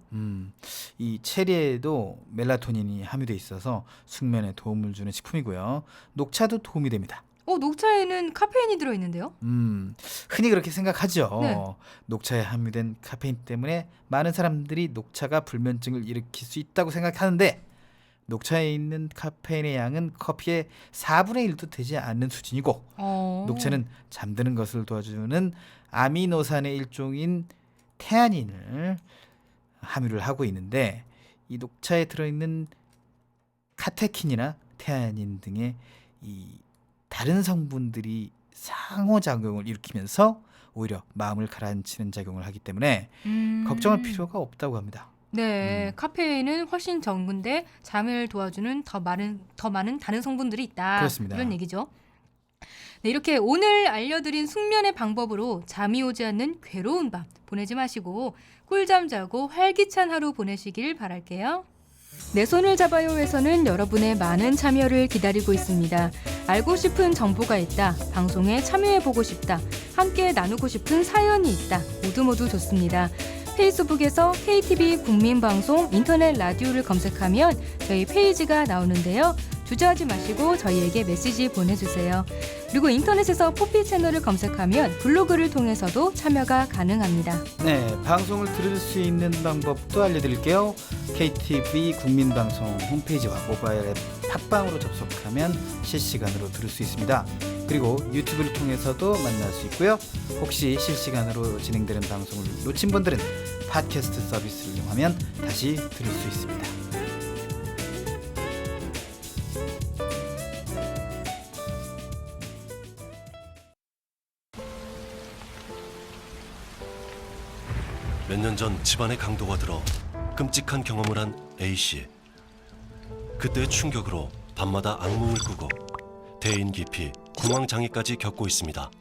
이 체리에도 멜라토닌이 함유되어 있어서 숙면에 도움을 주는 식품이고요. 녹차도 도움이 됩니다. 녹차에는 카페인이 들어있는데요. 흔히 그렇게 생각하죠. 네. 녹차에 함유된 카페인 때문에 많은 사람들이 녹차가 불면증을 일으킬 수 있다고 생각하는데 녹차에 있는 카페인의 양은 커피의 4분의 1도 되지 않는 수준이고 녹차는 잠드는 것을 도와주는 아미노산의 일종인 테아닌을 함유를 하고 있는데 이 녹차에 들어있는 카테킨이나 테아닌 등의 이 다른 성분들이 상호작용을 일으키면서 오히려 마음을 가라앉히는 작용을 하기 때문에 걱정할 필요가 없다고 합니다. 네, 카페인은 훨씬 적은데 잠을 도와주는 더 많은 다른 성분들이 있다. 그렇습니다. 이런 얘기죠. 네, 이렇게 오늘 알려드린 숙면의 방법으로 잠이 오지 않는 괴로운 밤 보내지 마시고 꿀잠 자고 활기찬 하루 보내시길 바랄게요. 내 손을 잡아요에서는 여러분의 많은 참여를 기다리고 있습니다. 알고 싶은 정보가 있다, 방송에 참여해보고 싶다, 함께 나누고 싶은 사연이 있다, 모두 좋습니다. 페이스북에서 KTV 국민방송 인터넷 라디오를 검색하면 저희 페이지가 나오는데요. 주저하지 마시고 저희에게 메시지 보내주세요. 그리고 인터넷에서 포피 채널을 검색하면 블로그를 통해서도 참여가 가능합니다. 네, 방송을 들을 수 있는 방법도 알려드릴게요. KTV 국민방송 홈페이지와 모바일 앱 팟빵으로 접속하면 실시간으로 들을 수 있습니다. 그리고 유튜브를 통해서도 만날 수 있고요. 혹시 실시간으로 진행되는 방송을 놓친 분들은 팟캐스트 서비스를 이용하면 다시 들을 수 있습니다. 몇 년 전 집안에 강도가 들어 끔찍한 경험을 한 A씨. 그때의 충격으로 밤마다 악몽을 꾸고 대인 기피, 공황장애까지 겪고 있습니다.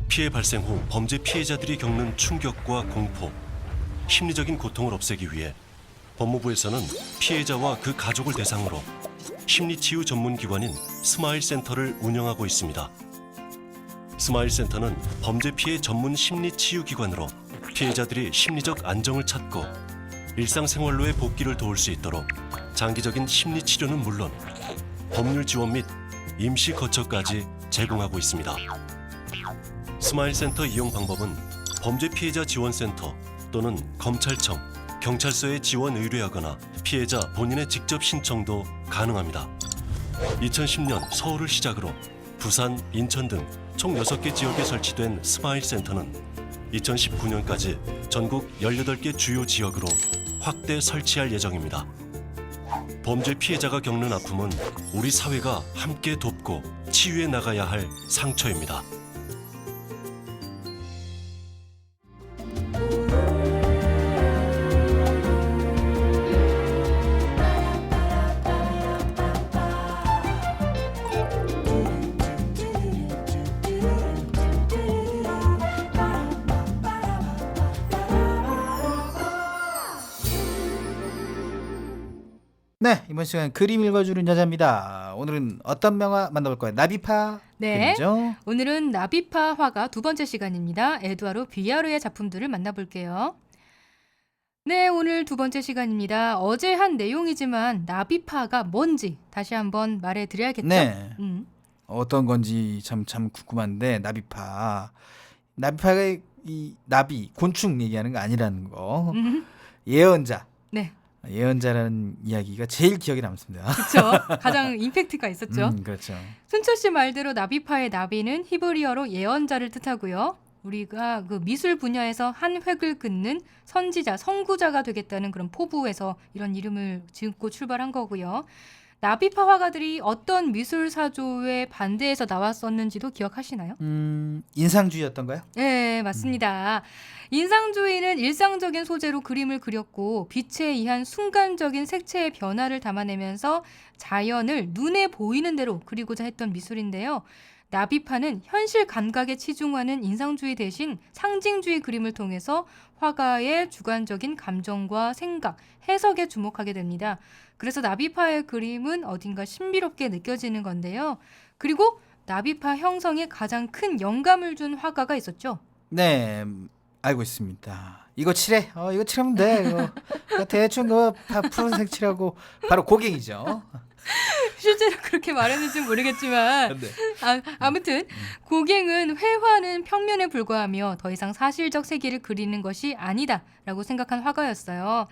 피해 발생 후 범죄 피해자들이 겪는 충격과 공포, 심리적인 고통을 없애기 위해 법무부에서는 피해자와 그 가족을 대상으로 심리치유 전문기관인 스마일센터를 운영하고 있습니다. 스마일센터는 범죄 피해 전문 심리치유기관으로 피해자들이 심리적 안정을 찾고 일상생활로의 복귀를 도울 수 있도록 장기적인 심리치료는 물론 법률 지원 및 임시 거처까지 제공하고 있습니다. 스마일센터 이용 방법은 범죄 피해자 지원센터 또는 검찰청, 경찰서에 지원 의뢰하거나 피해자 본인의 직접 신청도 가능합니다. 2010년 서울을 시작으로 부산, 인천 등 총 6개 지역에 설치된 스마일센터는 2019년까지 전국 18개 주요 지역으로 확대 설치할 예정입니다. 범죄 피해자가 겪는 아픔은 우리 사회가 함께 돕고 치유해 나가야 할 상처입니다. 네, 이번 시간 그림 읽어주는 여자입니다. 오늘은 어떤 명화 만나볼 거예요? 나비파 네. 그림이죠? 오늘은 나비파 화가 두 번째 시간입니다. 에두아르 비아르의 작품들을 만나볼게요. 네, 오늘 두 번째 시간입니다. 어제 한 내용이지만 나비파가 뭔지 다시 한번 말해드려야겠죠? 네. 음. 어떤 건지 참 궁금한데 나비파가 이 나비 곤충 얘기하는 거 아니라는 거. 예언자. 네, 예언자라는 이야기가 제일 기억에 남습니다. 그렇죠. 가장 임팩트가 있었죠. 그렇죠. 순철 씨 말대로 나비파의 나비는 히브리어로 예언자를 뜻하고요. 우리가 그 미술 분야에서 한 획을 긋는 선지자, 선구자가 되겠다는 그런 포부에서 이런 이름을 짓고 출발한 거고요. 나비파 화가들이 어떤 미술 사조에 반대해서 나왔었는지도 기억하시나요? 인상주의였던가요? 네, 맞습니다. 인상주의는 일상적인 소재로 그림을 그렸고 빛에 의한 순간적인 색채의 변화를 담아내면서 자연을 눈에 보이는 대로 그리고자 했던 미술인데요. 나비파는 현실 감각에 치중하는 인상주의 대신 상징주의 그림을 통해서 화가의 주관적인 감정과 생각, 해석에 주목하게 됩니다. 그래서 나비파의 그림은 어딘가 신비롭게 느껴지는 건데요. 그리고 나비파 형성에 가장 큰 영감을 준 화가가 있었죠. 네, 알고 있습니다. 이거 칠해. 이거 칠하면 돼. 이거 대충 다 푸른색 칠하고 바로 고갱이죠. 실제로 그렇게 말했는지 모르겠지만 네. 아무튼 고갱은 회화는 평면에 불과하며 더 이상 사실적 세계를 그리는 것이 아니다라고 생각한 화가였어요.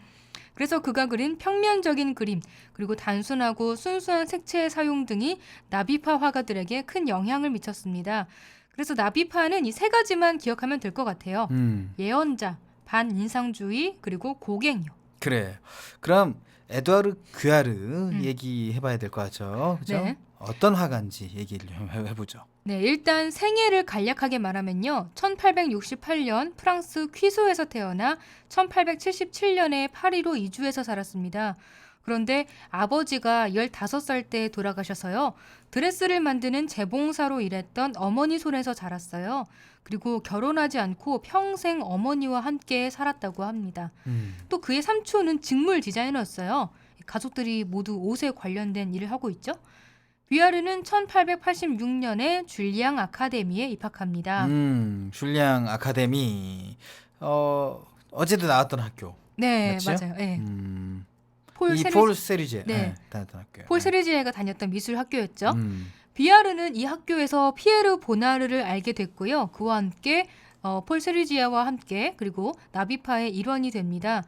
그래서 그가 그린 평면적인 그림, 그리고 단순하고 순수한 색채의 사용 등이 나비파 화가들에게 큰 영향을 미쳤습니다. 그래서 나비파는 이 세 가지만 기억하면 될 것 같아요. 예언자, 반인상주의, 그리고 고갱이요. 그래. 그럼 에두아르 귀아르 얘기해봐야 될 것 같죠. 그죠? 네. 어떤 화가인지 얘기를 좀 해보죠. 네, 일단 생애를 간략하게 말하면요. 1868년 프랑스 퀴소에서 태어나 1877년에 파리로 이주해서 살았습니다. 그런데 아버지가 15살 때 돌아가셔서요. 드레스를 만드는 재봉사로 일했던 어머니 손에서 자랐어요. 그리고 결혼하지 않고 평생 어머니와 함께 살았다고 합니다. 또 그의 삼촌은 직물 디자이너였어요. 가족들이 모두 옷에 관련된 일을 하고 있죠. 귀아르는 1886년에 줄리앙 아카데미에 입학합니다. 줄리앙 아카데미. 어제도 나왔던 학교. 네, 맞죠? 맞아요. 네. 폴 세리제. 네. 다녔던 학교. 폴 세리지에가 다녔던 미술 학교였죠. 비아르는 이 학교에서 피에르 보나르를 알게 됐고요. 그와 함께 폴 세리지에와 함께 그리고 나비파의 일원이 됩니다.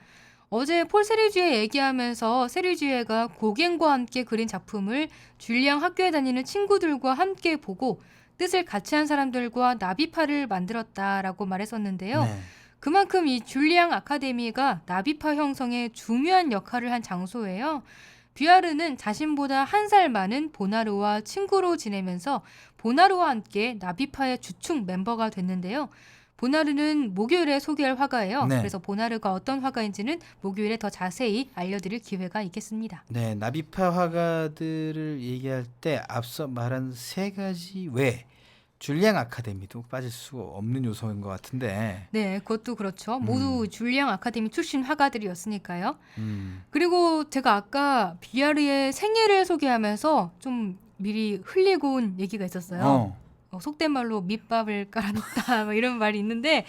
어제 폴 세리지에 얘기하면서 세리지에가 고갱과 함께 그린 작품을 줄리앙 학교에 다니는 친구들과 함께 보고 뜻을 같이 한 사람들과 나비파를 만들었다라고 말했었는데요. 네. 그만큼 이 줄리앙 아카데미가 나비파 형성에 중요한 역할을 한 장소예요. 뷰아르는 자신보다 한 살 많은 보나르와 친구로 지내면서 보나르와 함께 나비파의 주축 멤버가 됐는데요. 보나르는 목요일에 소개할 화가예요. 네. 그래서 보나르가 어떤 화가인지는 목요일에 더 자세히 알려드릴 기회가 있겠습니다. 네, 나비파 화가들을 얘기할 때 앞서 말한 세 가지 외에 줄리앙 아카데미도 빠질 수 없는 요소인 것 같은데. 네, 그것도 그렇죠. 모두 줄리앙 아카데미 출신 화가들이었으니까요. 음. 그리고 제가 아까 비아르의 생애를 소개하면서 좀 미리 흘리고 온 얘기가 있었어요. 속된 말로 밑밥을 깔았다 뭐 이런 말이 있는데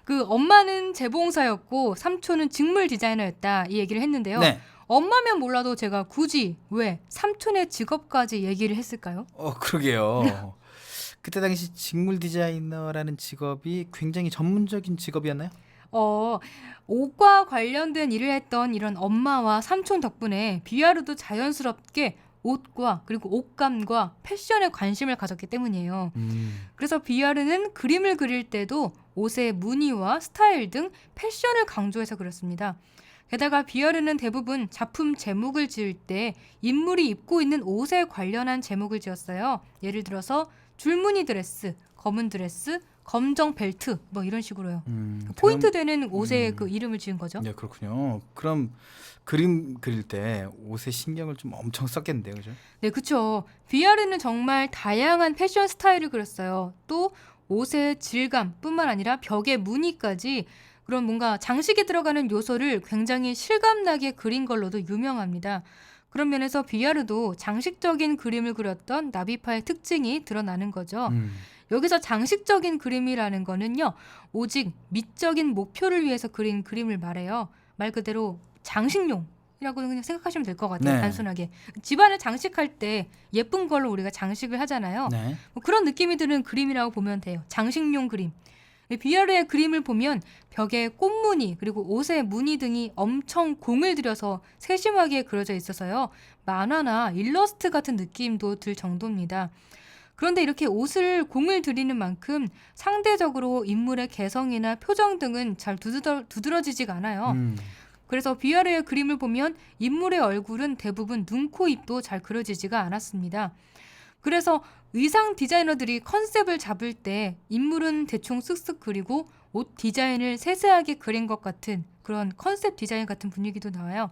그 엄마는 재봉사였고 삼촌은 직물 디자이너였다 이 얘기를 했는데요. 네. 엄마면 몰라도 제가 굳이 왜 삼촌의 직업까지 얘기를 했을까요? 그러게요. 그때 당시 직물 디자이너라는 직업이 굉장히 전문적인 직업이었나요? 옷과 관련된 일을 했던 이런 엄마와 삼촌 덕분에 비아르도 자연스럽게 옷과 그리고 옷감과 패션에 관심을 가졌기 때문이에요. 그래서 비아르는 그림을 그릴 때도 옷의 무늬와 스타일 등 패션을 강조해서 그렸습니다. 게다가 비아르는 대부분 작품 제목을 지을 때 인물이 입고 있는 옷에 관련한 제목을 지었어요. 예를 들어서 줄무늬 드레스, 검은 드레스, 검정 벨트 뭐 이런 식으로요. 포인트 되는 옷에 그 이름을 지은 거죠. 네, 그렇군요. 그럼 그림 그릴 때 옷에 신경을 좀 엄청 썼겠는데요, 그죠? 네, 그렇죠. 비아르는 정말 다양한 패션 스타일을 그렸어요. 또 옷의 질감뿐만 아니라 벽의 무늬까지 그런 뭔가 장식에 들어가는 요소를 굉장히 실감나게 그린 걸로도 유명합니다. 그런 면에서 비아르도 장식적인 그림을 그렸던 나비파의 특징이 드러나는 거죠. 여기서 장식적인 그림이라는 거는요, 오직 미적인 목표를 위해서 그린 그림을 말해요. 말 그대로 장식용이라고 그냥 생각하시면 될 것 같아요. 네. 단순하게. 집안을 장식할 때 예쁜 걸로 우리가 장식을 하잖아요. 네. 뭐 그런 느낌이 드는 그림이라고 보면 돼요. 장식용 그림. 비아르의 그림을 보면 벽에 꽃무늬 그리고 옷의 무늬 등이 엄청 공을 들여서 세심하게 그려져 있어서요. 만화나 일러스트 같은 느낌도 들 정도입니다. 그런데 이렇게 옷을 공을 들이는 만큼 상대적으로 인물의 개성이나 표정 등은 잘 두드러지지가 않아요. 그래서 비아르의 그림을 보면 인물의 얼굴은 대부분 눈, 코, 입도 잘 그려지지가 않았습니다. 그래서 의상 디자이너들이 컨셉을 잡을 때 인물은 대충 쓱쓱 그리고 옷 디자인을 세세하게 그린 것 같은 그런 컨셉 디자인 같은 분위기도 나와요.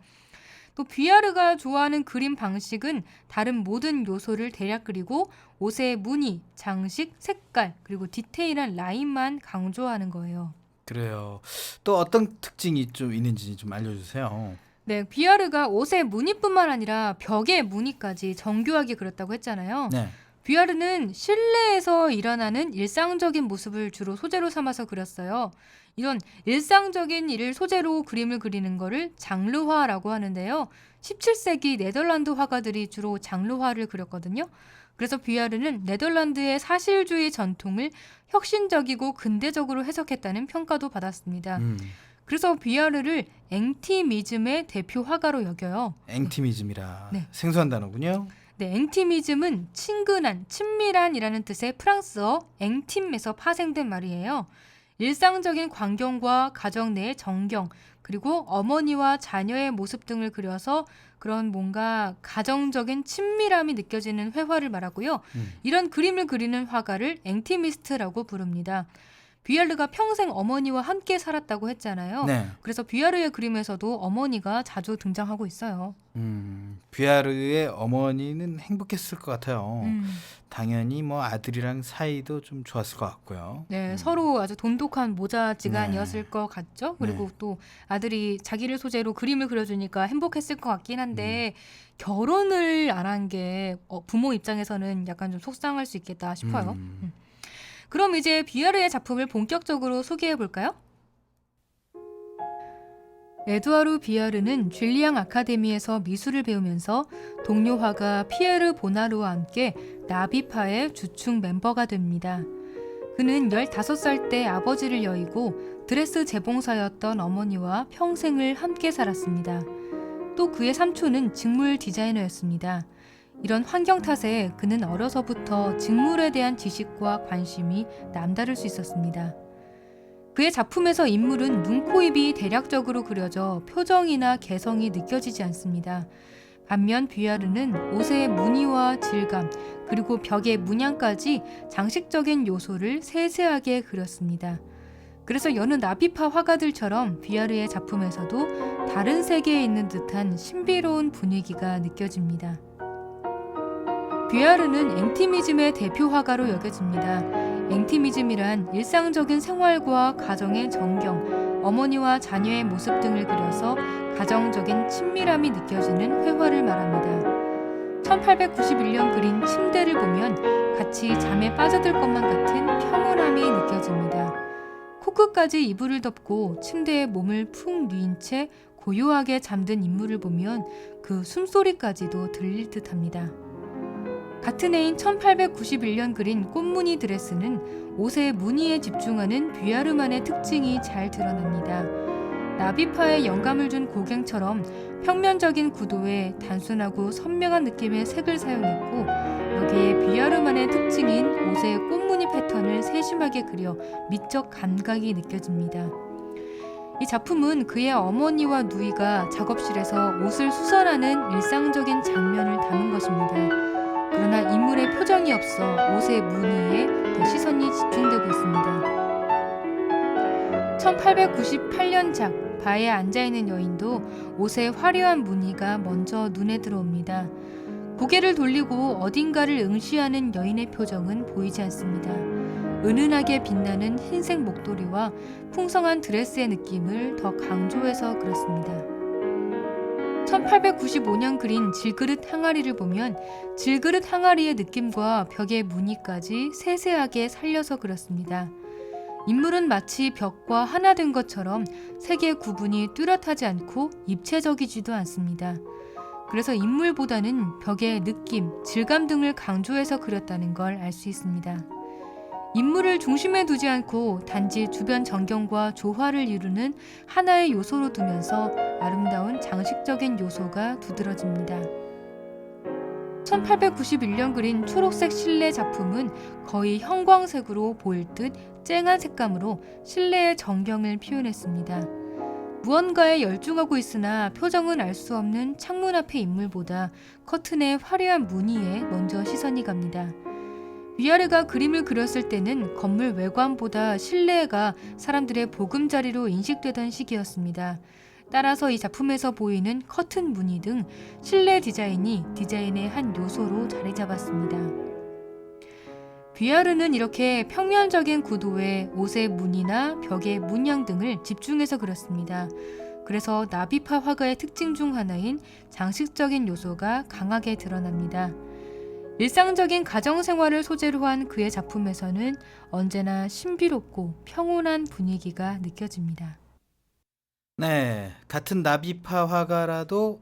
또 비아르가 좋아하는 그림 방식은 다른 모든 요소를 대략 그리고 옷의 무늬, 장식, 색깔 그리고 디테일한 라인만 강조하는 거예요. 그래요. 또 어떤 특징이 좀 있는지 좀 알려주세요. 네, 비아르가 옷의 무늬뿐만 아니라 벽의 무늬까지 정교하게 그렸다고 했잖아요. 네. 비아르는 실내에서 일어나는 일상적인 모습을 주로 소재로 삼아서 그렸어요. 이런 일상적인 일을 소재로 그림을 그리는 거를 장르화라고 하는데요. 17세기 네덜란드 화가들이 주로 장르화를 그렸거든요. 그래서 비아르는 네덜란드의 사실주의 전통을 혁신적이고 근대적으로 해석했다는 평가도 받았습니다. 그래서 비아르를 앵티미즘의 대표 화가로 여겨요. 앵티미즘이라 네. 생소한 단어군요. 네, 앵티미즘은 친근한, 친밀한이라는 뜻의 프랑스어 앵팀에서 파생된 말이에요. 일상적인 광경과 가정 내의 정경, 그리고 어머니와 자녀의 모습 등을 그려서 그런 뭔가 가정적인 친밀함이 느껴지는 회화를 말하고요. 이런 그림을 그리는 화가를 앵티미스트라고 부릅니다. 비아르가 평생 어머니와 함께 살았다고 했잖아요. 네. 그래서 비아르의 그림에서도 어머니가 자주 등장하고 있어요. 비아르의 어머니는 행복했을 것 같아요. 당연히 뭐 아들이랑 사이도 좀 좋았을 것 같고요. 네, 서로 아주 돈독한 모자지간이었을 것 같죠. 그리고 또 아들이 자기를 소재로 그림을 그려주니까 행복했을 것 같긴 한데 결혼을 안 한 게 부모 입장에서는 약간 좀 속상할 수 있겠다 싶어요. 그럼 이제 비아르의 작품을 본격적으로 소개해 볼까요? 에두아르 비아르는 줄리앙 아카데미에서 미술을 배우면서 동료 화가 피에르 보나르와 함께 나비파의 주축 멤버가 됩니다. 그는 15살 때 아버지를 여의고 드레스 재봉사였던 어머니와 평생을 함께 살았습니다. 또 그의 삼촌은 직물 디자이너였습니다. 이런 환경 탓에 그는 어려서부터 직물에 대한 지식과 관심이 남다를 수 있었습니다. 그의 작품에서 인물은 눈, 코, 입이 대략적으로 그려져 표정이나 개성이 느껴지지 않습니다. 반면 비아르는 옷의 무늬와 질감, 그리고 벽의 문양까지 장식적인 요소를 세세하게 그렸습니다. 그래서 여느 나비파 화가들처럼 비아르의 작품에서도 다른 세계에 있는 듯한 신비로운 분위기가 느껴집니다. 뷰야르는 앵티미즘의 대표 화가로 여겨집니다. 앵티미즘이란 일상적인 생활과 가정의 정경, 어머니와 자녀의 모습 등을 그려서 가정적인 친밀함이 느껴지는 회화를 말합니다. 1891년 그린 침대를 보면 같이 잠에 빠져들 것만 같은 평온함이 느껴집니다. 코끝까지 이불을 덮고 침대에 몸을 푹 누인 채 고요하게 잠든 인물을 보면 그 숨소리까지도 들릴 듯합니다. 같은 해인 1891년 그린 꽃무늬 드레스는 옷의 무늬에 집중하는 뷰야르만의 특징이 잘 드러납니다. 나비파에 영감을 준 고갱처럼 평면적인 구도에 단순하고 선명한 느낌의 색을 사용했고, 여기에 뷰야르만의 특징인 옷의 꽃무늬 패턴을 세심하게 그려 미적 감각이 느껴집니다. 이 작품은 그의 어머니와 누이가 작업실에서 옷을 수선하는 일상적인 장면을 담은 것입니다. 그러나 인물의 표정이 없어 옷의 무늬에 더 시선이 집중되고 있습니다. 1898년작 바에 앉아있는 여인도 옷의 화려한 무늬가 먼저 눈에 들어옵니다. 고개를 돌리고 어딘가를 응시하는 여인의 표정은 보이지 않습니다. 은은하게 빛나는 흰색 목도리와 풍성한 드레스의 느낌을 더 강조해서 그렇습니다. 1895년 그린 질그릇 항아리를 보면 질그릇 항아리의 느낌과 벽의 무늬까지 세세하게 살려서 그렸습니다. 인물은 마치 벽과 하나 된 것처럼 색의 구분이 뚜렷하지 않고 입체적이지도 않습니다. 그래서 인물보다는 벽의 느낌, 질감 등을 강조해서 그렸다는 걸 알 수 있습니다. 인물을 중심에 두지 않고 단지 주변 전경과 조화를 이루는 하나의 요소로 두면서 아름다운 장식적인 요소가 두드러집니다. 1891년 그린 초록색 실내 작품은 거의 형광색으로 보일 듯 쨍한 색감으로 실내의 정경을 표현했습니다. 무언가에 열중하고 있으나 표정은 알 수 없는 창문 앞의 인물보다 커튼의 화려한 무늬에 먼저 시선이 갑니다. 뷰야르가 그림을 그렸을 때는 건물 외관보다 실내가 사람들의 보금자리로 인식되던 시기였습니다. 따라서 이 작품에서 보이는 커튼 무늬 등 실내 디자인이 디자인의 한 요소로 자리 잡았습니다. 뷰야르는 이렇게 평면적인 구도의 옷의 무늬나 벽의 문양 등을 집중해서 그렸습니다. 그래서 나비파 화가의 특징 중 하나인 장식적인 요소가 강하게 드러납니다. 일상적인 가정생활을 소재로 한 그의 작품에서는 언제나 신비롭고 평온한 분위기가 느껴집니다. 네, 같은 나비파 화가라도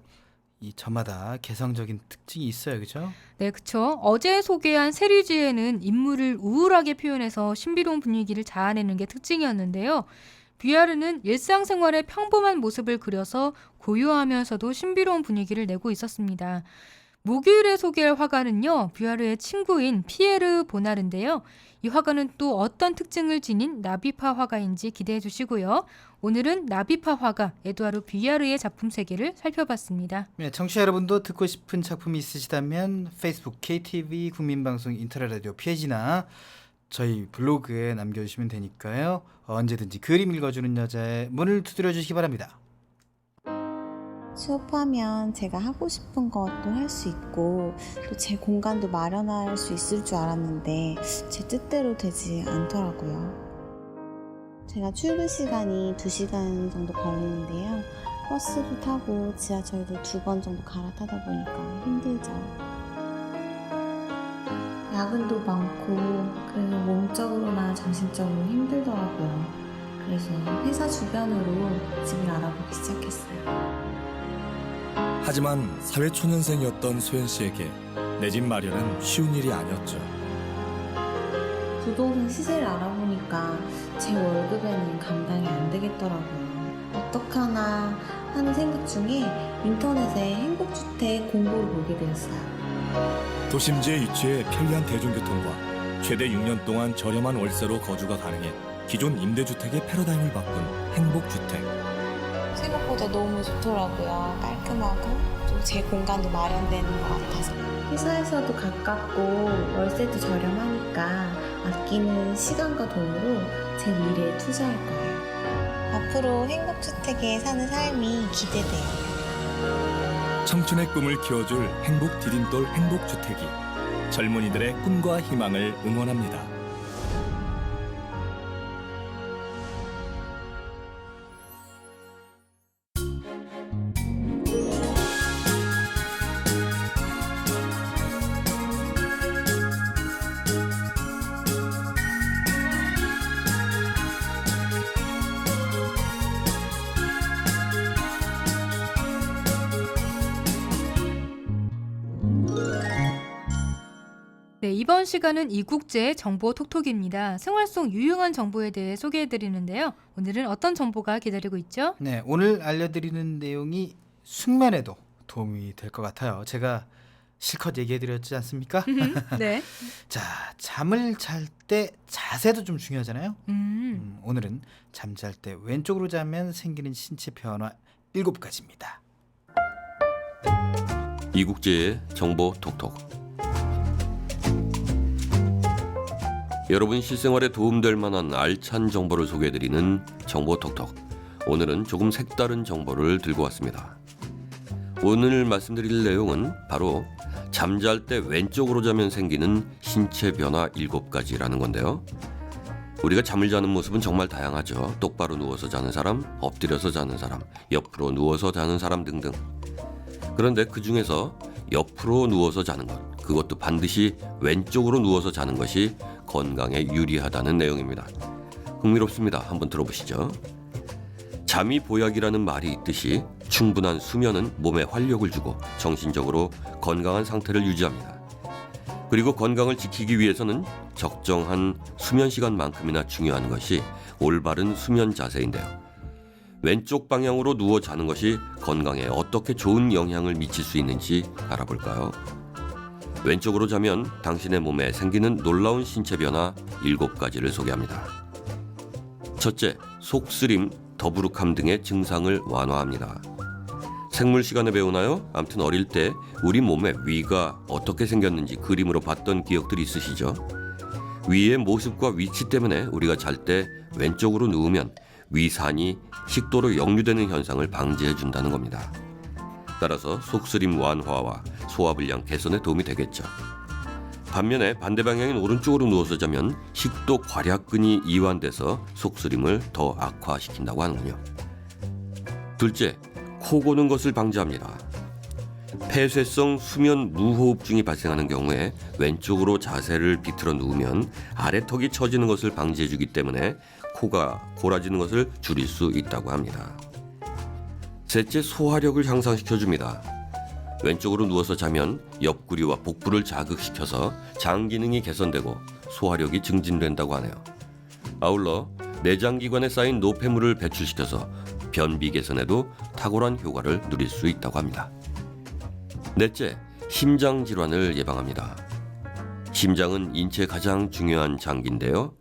이 저마다 개성적인 특징이 있어요, 그죠? 네, 그쵸. 어제 소개한 세리지에는 인물을 우울하게 표현해서 신비로운 분위기를 자아내는 게 특징이었는데요. 뷰야르는 일상생활의 평범한 모습을 그려서 고요하면서도 신비로운 분위기를 내고 있었습니다. 목요일에 소개할 화가는요, 뷰야르의 친구인 피에르 보나르인데요. 이 화가는 또 어떤 특징을 지닌 나비파 화가인지 기대해 주시고요. 오늘은 나비파 화가 에두아르 뷰야르의 작품 세계를 살펴봤습니다. 네, 청취자 여러분도 듣고 싶은 작품이 있으시다면 페이스북 KTV 국민방송 인터넷 라디오 페이지나 저희 블로그에 남겨주시면 되니까요. 언제든지 그림 읽어주는 여자의 문을 두드려 주시기 바랍니다. 수업하면 제가 하고 싶은 것도 할 수 있고 또 제 공간도 마련할 수 있을 줄 알았는데 제 뜻대로 되지 않더라고요. 제가 출근 시간이 2시간 정도 걸리는데요. 버스도 타고 지하철도 2번 정도 갈아타다 보니까 힘들죠. 야근도 많고 그래서 몸적으로나 정신적으로 힘들더라고요. 그래서 회사 주변으로 집을 알아보기 시작했어요. 하지만 사회초년생이었던 소연 씨에게 내 집 마련은 쉬운 일이 아니었죠. 부동산 시세를 알아보니까 제 월급에는 감당이 안 되겠더라고요. 어떡하나 하는 생각 중에 인터넷에 행복주택 공고를 보게 되었어요. 도심지에 위치해 편리한 대중교통과 최대 6년 동안 저렴한 월세로 거주가 가능해 기존 임대주택의 패러다임을 바꾼 행복주택. 생각보다 너무 좋더라고요. 깔끔하고 또 제 공간도 마련되는 것 같아서. 회사에서도 가깝고 월세도 저렴하니까 아끼는 시간과 돈으로 제 미래에 투자할 거예요. 앞으로 행복주택에 사는 삶이 기대돼요. 청춘의 꿈을 키워줄 행복 디딤돌 행복주택이 젊은이들의 꿈과 희망을 응원합니다. 네, 이번 시간은 이국제 정보 톡톡입니다. 생활 속 유용한 정보에 대해 소개해드리는데요. 오늘은 어떤 정보가 기다리고 있죠? 네, 오늘 알려드리는 내용이 숙면에도 도움이 될 것 같아요. 제가 실컷 얘기해드렸지 않습니까? 네. 자, 잠을 잘 때 자세도 좀 중요하잖아요. 오늘은 잠잘 때 왼쪽으로 자면 생기는 신체 변화 7가지입니다. 이국제의 정보 톡톡. 여러분 실생활에 도움될 만한 알찬 정보를 소개해드리는 정보 톡톡. 오늘은 조금 색다른 정보를 들고 왔습니다. 오늘 말씀드릴 내용은 바로 잠잘 때 왼쪽으로 자면 생기는 신체 변화 7가지라는 건데요. 우리가 잠을 자는 모습은 정말 다양하죠. 똑바로 누워서 자는 사람, 엎드려서 자는 사람, 옆으로 누워서 자는 사람 등등. 그런데 그 중에서 옆으로 누워서 자는 것, 그것도 반드시 왼쪽으로 누워서 자는 것이 건강에 유리하다는 내용입니다. 흥미롭습니다. 한번 들어보시죠. 잠이 보약이라는 말이 있듯이 충분한 수면은 몸에 활력을 주고 정신적으로 건강한 상태를 유지합니다. 그리고 건강을 지키기 위해서는 적정한 수면 시간만큼이나 중요한 것이 올바른 수면 자세인데요. 왼쪽 방향으로 누워 자는 것이 건강에 어떻게 좋은 영향을 미칠 수 있는지 알아볼까요? 왼쪽으로 자면 당신의 몸에 생기는 놀라운 신체 변화 7가지를 소개합니다. 첫째, 속쓰림, 더부룩함 등의 증상을 완화합니다. 생물 시간에 배우나요? 아무튼 어릴 때 우리 몸의 위가 어떻게 생겼는지 그림으로 봤던 기억들이 있으시죠? 위의 모습과 위치 때문에 우리가 잘 때 왼쪽으로 누우면 위산이 식도로 역류되는 현상을 방지해 준다는 겁니다. 따라서 속쓰림 완화와 소화불량 개선에 도움이 되겠죠. 반면에 반대 방향인 오른쪽으로 누워서 자면 식도 괄약근이 이완돼서 속쓰림을 더 악화시킨다고 하는군요. 둘째, 코 고는 것을 방지합니다. 폐쇄성 수면 무호흡증이 발생하는 경우에 왼쪽으로 자세를 비틀어 누우면 아래턱이 처지는 것을 방지해주기 때문에 코가 골아지는 것을 줄일 수 있다고 합니다. 셋째, 소화력을 향상시켜줍니다. 왼쪽으로 누워서 자면 옆구리와 복부를 자극시켜서 장 기능이 개선되고 소화력이 증진된다고 하네요. 아울러 내장기관에 쌓인 노폐물을 배출시켜서 변비 개선에도 탁월한 효과를 누릴 수 있다고 합니다. 넷째, 심장 질환을 예방합니다. 심장은 인체의 가장 중요한 장기인데요.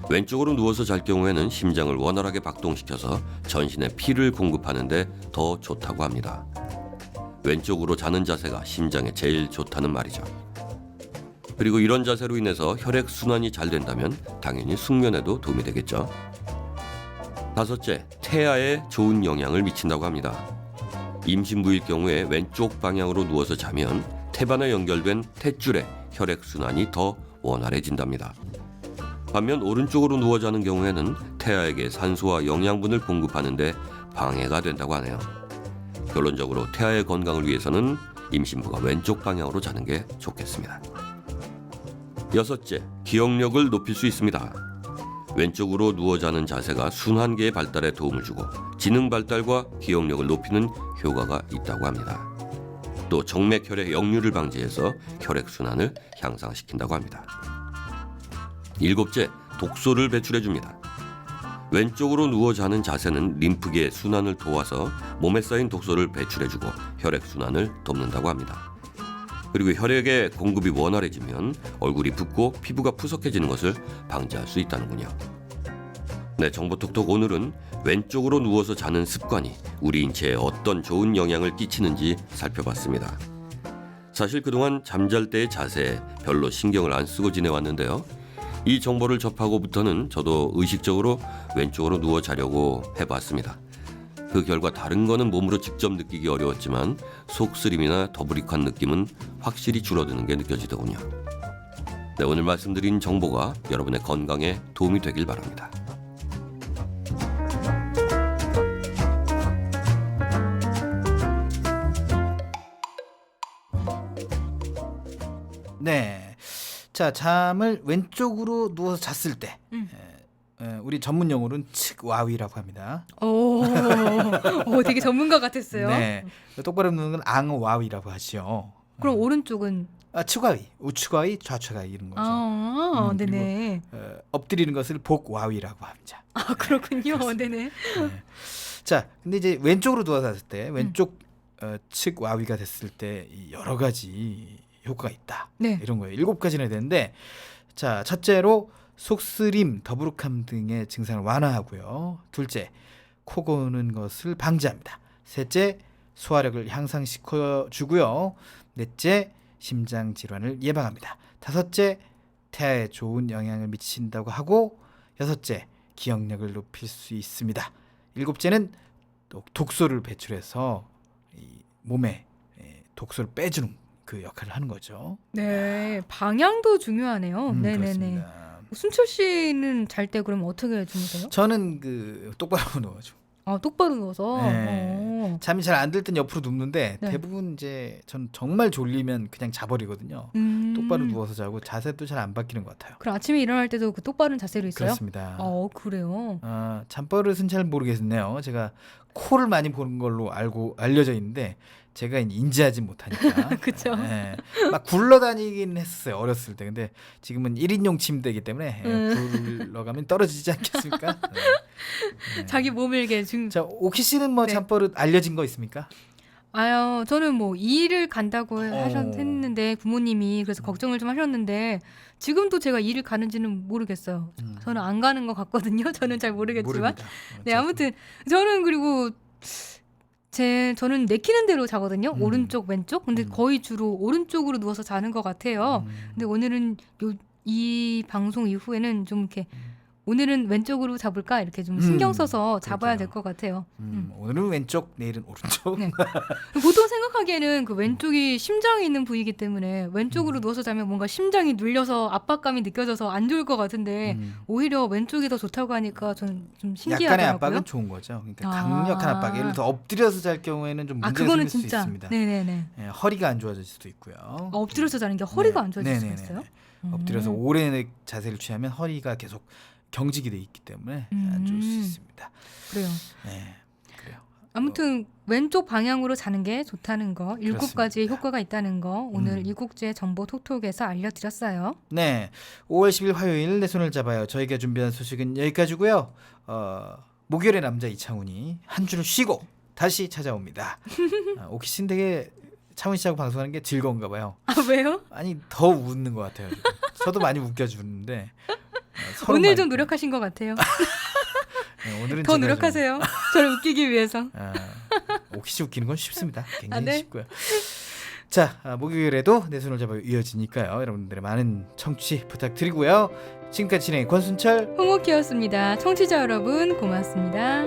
왼쪽으로 누워서 잘 경우에는 심장을 원활하게 박동시켜서 전신에 피를 공급하는 데 더 좋다고 합니다. 왼쪽으로 자는 자세가 심장에 제일 좋다는 말이죠. 그리고 이런 자세로 인해서 혈액순환이 잘 된다면 당연히 숙면에도 도움이 되겠죠. 다섯째, 태아에 좋은 영향을 미친다고 합니다. 임신부일 경우에 왼쪽 방향으로 누워서 자면 태반에 연결된 탯줄의 혈액순환이 더 원활해진답니다. 반면 오른쪽으로 누워 자는 경우에는 태아에게 산소와 영양분을 공급하는 데 방해가 된다고 하네요. 결론적으로 태아의 건강을 위해서는 임신부가 왼쪽 방향으로 자는 게 좋겠습니다. 여섯째, 기억력을 높일 수 있습니다. 왼쪽으로 누워 자는 자세가 순환계의 발달에 도움을 주고 지능 발달과 기억력을 높이는 효과가 있다고 합니다. 또 정맥혈의 역류를 방지해서 혈액순환을 향상시킨다고 합니다. 일곱째, 독소를 배출해줍니다. 왼쪽으로 누워 자는 자세는 림프계의 순환을 도와서 몸에 쌓인 독소를 배출해주고 혈액순환을 돕는다고 합니다. 그리고 혈액의 공급이 원활해지면 얼굴이 붓고 피부가 푸석해지는 것을 방지할 수 있다는군요. 네, 정보톡톡 오늘은 왼쪽으로 누워서 자는 습관이 우리 인체에 어떤 좋은 영향을 끼치는지 살펴봤습니다. 사실 그동안 잠잘 때의 자세에 별로 신경을 안 쓰고 지내왔는데요. 이 정보를 접하고부터는 저도 의식적으로 왼쪽으로 누워 자려고 해봤습니다. 그 결과 다른 거는 몸으로 직접 느끼기 어려웠지만 속쓰림이나 더부릭한 느낌은 확실히 줄어드는 게 느껴지더군요. 네, 오늘 말씀드린 정보가 여러분의 건강에 도움이 되길 바랍니다. 네. 자, 잠을 왼쪽으로 누워서 잤을 때 우리 전문 용어로는 측와위라고 합니다. 오, 되게 전문가 같았어요. 네. 똑바로 누는 건 앙와위라고 하죠. 그럼 오른쪽은 측와위, 우측와위, 좌측와위 이런 거죠. 네네. 엎드리는 것을 복와위라고 합니다. 아, 그렇군요. 네네. 네. 자, 근데 이제 왼쪽으로 누워서 잤을 때 왼쪽 측와위가 됐을 때 이 여러 가지 효과가 있다. 네. 이런 거예요. 7가지나 되는데, 자, 첫째로 속쓰림, 더부룩함 등의 증상을 완화하고요. 둘째, 코 고는 것을 방지합니다. 셋째, 소화력을 향상시켜 주고요. 넷째, 심장 질환을 예방합니다. 다섯째, 태아에 좋은 영향을 미친다고 하고, 여섯째, 기억력을 높일 수 있습니다. 일곱째는 독소를 배출해서 이 몸에 독소를 빼주는 그 역할을 하는 거죠. 네, 방향도 중요하네요. 네네네. 그렇습니다. 순철 씨는 잘 때 그럼 어떻게 주무세요? 저는 그 똑바로 누워죠. 아, 똑바로 누워서. 네. 잠이 잘 안 들 땐 옆으로 눕는데 네. 대부분 이제 전 정말 졸리면 그냥 자버리거든요. 똑바로 누워서 자고 자세도 잘 안 바뀌는 것 같아요. 그럼 아침에 일어날 때도 그 똑바른 자세로 있어요? 그렇습니다. 그래요. 잠버릇은 잘 모르겠네요. 제가 코를 많이 보는 걸로 알려져 있는데 제가 인지하지 못하니까. 그쵸. 네. 막 굴러다니긴 했었어요. 어렸을 때. 근데 지금은 1인용 침대이기 때문에 굴러가면 떨어지지 않겠습니까? 네. 자기 몸을 이렇게 자, 오키 씨는 뭐 네. 잠버릇 알려진 거 있습니까? 아유, 저는 뭐 일을 간다고 했는데 부모님이 그래서 걱정을 좀 하셨는데 지금도 제가 일을 가는지는 모르겠어요. 저는 안 가는 것 같거든요. 저는 잘 모르겠지만. 모릅니다. 네, 아무튼 저는 그리고 저는 내키는 대로 자거든요. 오른쪽, 왼쪽. 근데 거의 주로 오른쪽으로 누워서 자는 것 같아요. 근데 오늘은 이 방송 이후에는 좀 이렇게 오늘은 왼쪽으로 잡을까 이렇게 좀 신경 써서 잡아야 될 것 같아요. 오늘은 왼쪽, 내일은 오른쪽. 네. 보통 생각하기에는 그 왼쪽이 심장이 있는 부위이기 때문에 왼쪽으로 누워서 자면 뭔가 심장이 눌려서 압박감이 느껴져서 안 좋을 것 같은데 오히려 왼쪽이 더 좋다고 하니까 저는 좀 신기하더라고요. 약간의 압박은 좋은 거죠. 그러니까 강력한 압박. 예를 들어 엎드려서 잘 경우에는 좀 문제가 그거는 생길 진짜. 수 있습니다. 네네네. 네, 허리가 안 좋아질 수도 있고요. 엎드려서 자는 게 허리가 네. 안 좋아질 수가 네네네. 있어요? 엎드려서 오래 자세를 취하면 허리가 계속 경직이 돼 있기 때문에 안 좋을 수 있습니다. 그래요. 네, 그래요. 아무튼 왼쪽 방향으로 자는 게 좋다는 거, 7가지의 효과가 있다는 거 오늘 이국제 정보 톡톡에서 알려드렸어요. 네, 5월 10일 화요일 내 손을 잡아요. 저희가 준비한 소식은 여기까지고요. 목요일의 남자 이창훈이 한 주를 쉬고 다시 찾아옵니다. 오키 씨는 되게 창훈 씨하고 방송하는 게 즐거운가 봐요. 아, 왜요? 아니 더 웃는 것 같아요. 저도 많이 웃겨주는데 오늘 좀 노력하신 것 같아요. 네, 오늘은 더 노력하세요. 저를 웃기기 위해서. 오키 씨 웃기는 건 쉽습니다. 굉장히 네. 쉽고요. 자, 목요일에도 내 손을 잡아 이어지니까요. 여러분들의 많은 청취 부탁드리고요. 지금까지 진행의 권순철, 홍옥희였습니다. 청취자 여러분 고맙습니다.